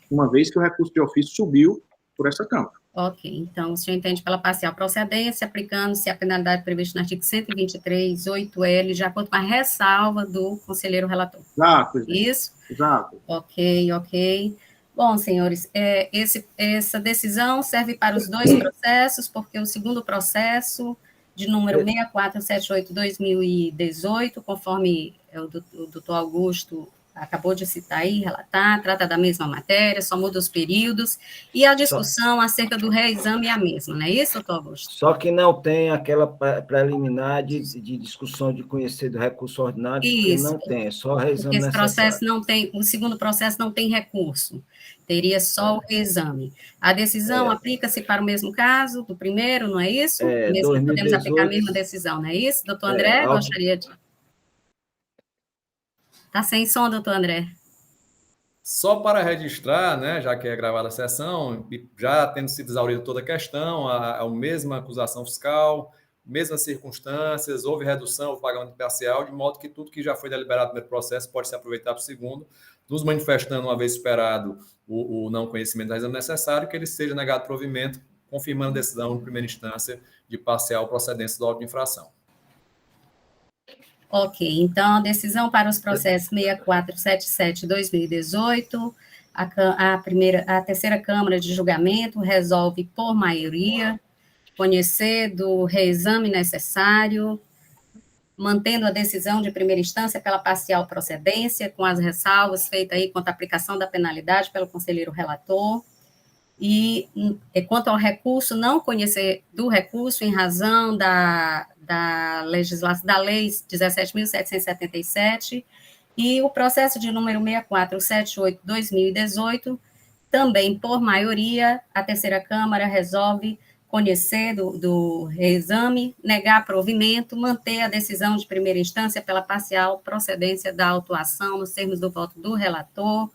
uma vez que o recurso de ofício subiu por essa Câmara. Ok, então o senhor entende pela parcial procedência, aplicando-se a penalidade prevista no artigo 123.8L, de acordo com a ressalva do conselheiro relator. Exato, presidente. Isso? Exato. Ok. Bom, senhores, essa decisão serve para os dois processos, porque o segundo processo, de número 6478/2018, conforme o doutor Augusto acabou de citar aí, relatar, trata da mesma matéria, só muda os períodos, e a discussão acerca do reexame é a mesma, não é isso, doutor Augusto? Só que não tem aquela preliminar de discussão de conhecer do recurso ordinário, porque Isso, não tem, é só reexame esse processo necessário. não tem, o segundo processo não tem recurso, teria só o reexame. A decisão aplica-se para o mesmo caso do primeiro, não é isso? Mesmo 2018, podemos aplicar a mesma decisão, não é isso? Doutor André, gostaria de... Está sem som, doutor André. Só para registrar, né, já que é gravada a sessão, e já tendo sido exaurida toda a questão, a mesma acusação fiscal, mesmas circunstâncias, houve redução, houve pagamento parcial, de modo que tudo que já foi deliberado no primeiro processo pode ser aproveitado para o segundo, nos manifestando, uma vez esperado o não conhecimento da exame necessário, que ele seja negado provimento, confirmando a decisão em primeira instância de parcial procedência do auto de infração. Ok, então a decisão para os processos 6477/2018, a terceira Câmara de Julgamento resolve por maioria conhecer do reexame necessário, mantendo a decisão de primeira instância pela parcial procedência, com as ressalvas feitas aí quanto à aplicação da penalidade pelo conselheiro relator, e quanto ao recurso, não conhecer do recurso em razão da legislação da Lei 17.777, e o processo de número 6478/2018, também por maioria, a terceira Câmara resolve conhecer do reexame, negar provimento, manter a decisão de primeira instância pela parcial procedência da autuação nos termos do voto do relator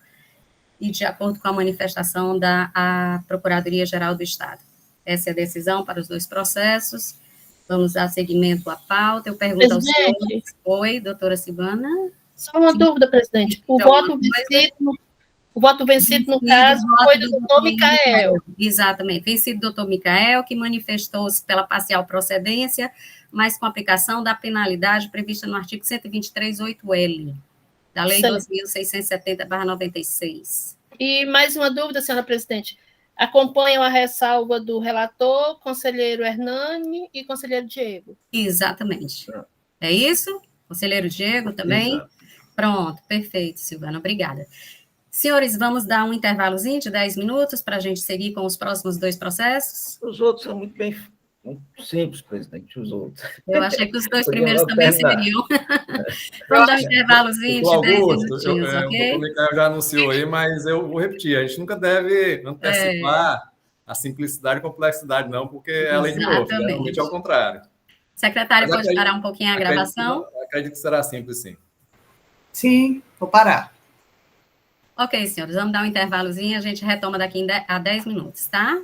e de acordo com a manifestação da Procuradoria-Geral do Estado. Essa é a decisão para os dois processos. Vamos dar seguimento à pauta. Eu pergunto ao senhor... Oi, doutora Silvana. Só uma dúvida, presidente. O voto vencido, no caso, foi do doutor Micael. Exatamente, vencido do doutor Micael, que manifestou-se pela parcial procedência, mas com aplicação da penalidade prevista no artigo 123.8L, da Lei 2.670/96. E mais uma dúvida, senhora presidente. Acompanham a ressalva do relator, conselheiro Hernani e conselheiro Diego. Exatamente. É isso? Conselheiro Diego também? Exato. Pronto, perfeito, Silvana, obrigada. Senhores, vamos dar um intervalozinho de 10 minutos para a gente seguir com os próximos dois processos? Os outros são muito bem simples, presidente, os outros. Eu achei que os dois primeiros também seriam. Vamos dar um intervalozinho de 10 minutinhos, ok? O Micael já anunciou aí, mas eu vou repetir, a gente nunca deve antecipar a simplicidade e complexidade, não, porque é a lei de novo, realmente é o contrário. Secretário, pode parar um pouquinho a gravação? Acredito que será simples, sim. Sim, vou parar. Ok, senhores, vamos dar um intervalozinho, a gente retoma daqui a 10 minutos, tá?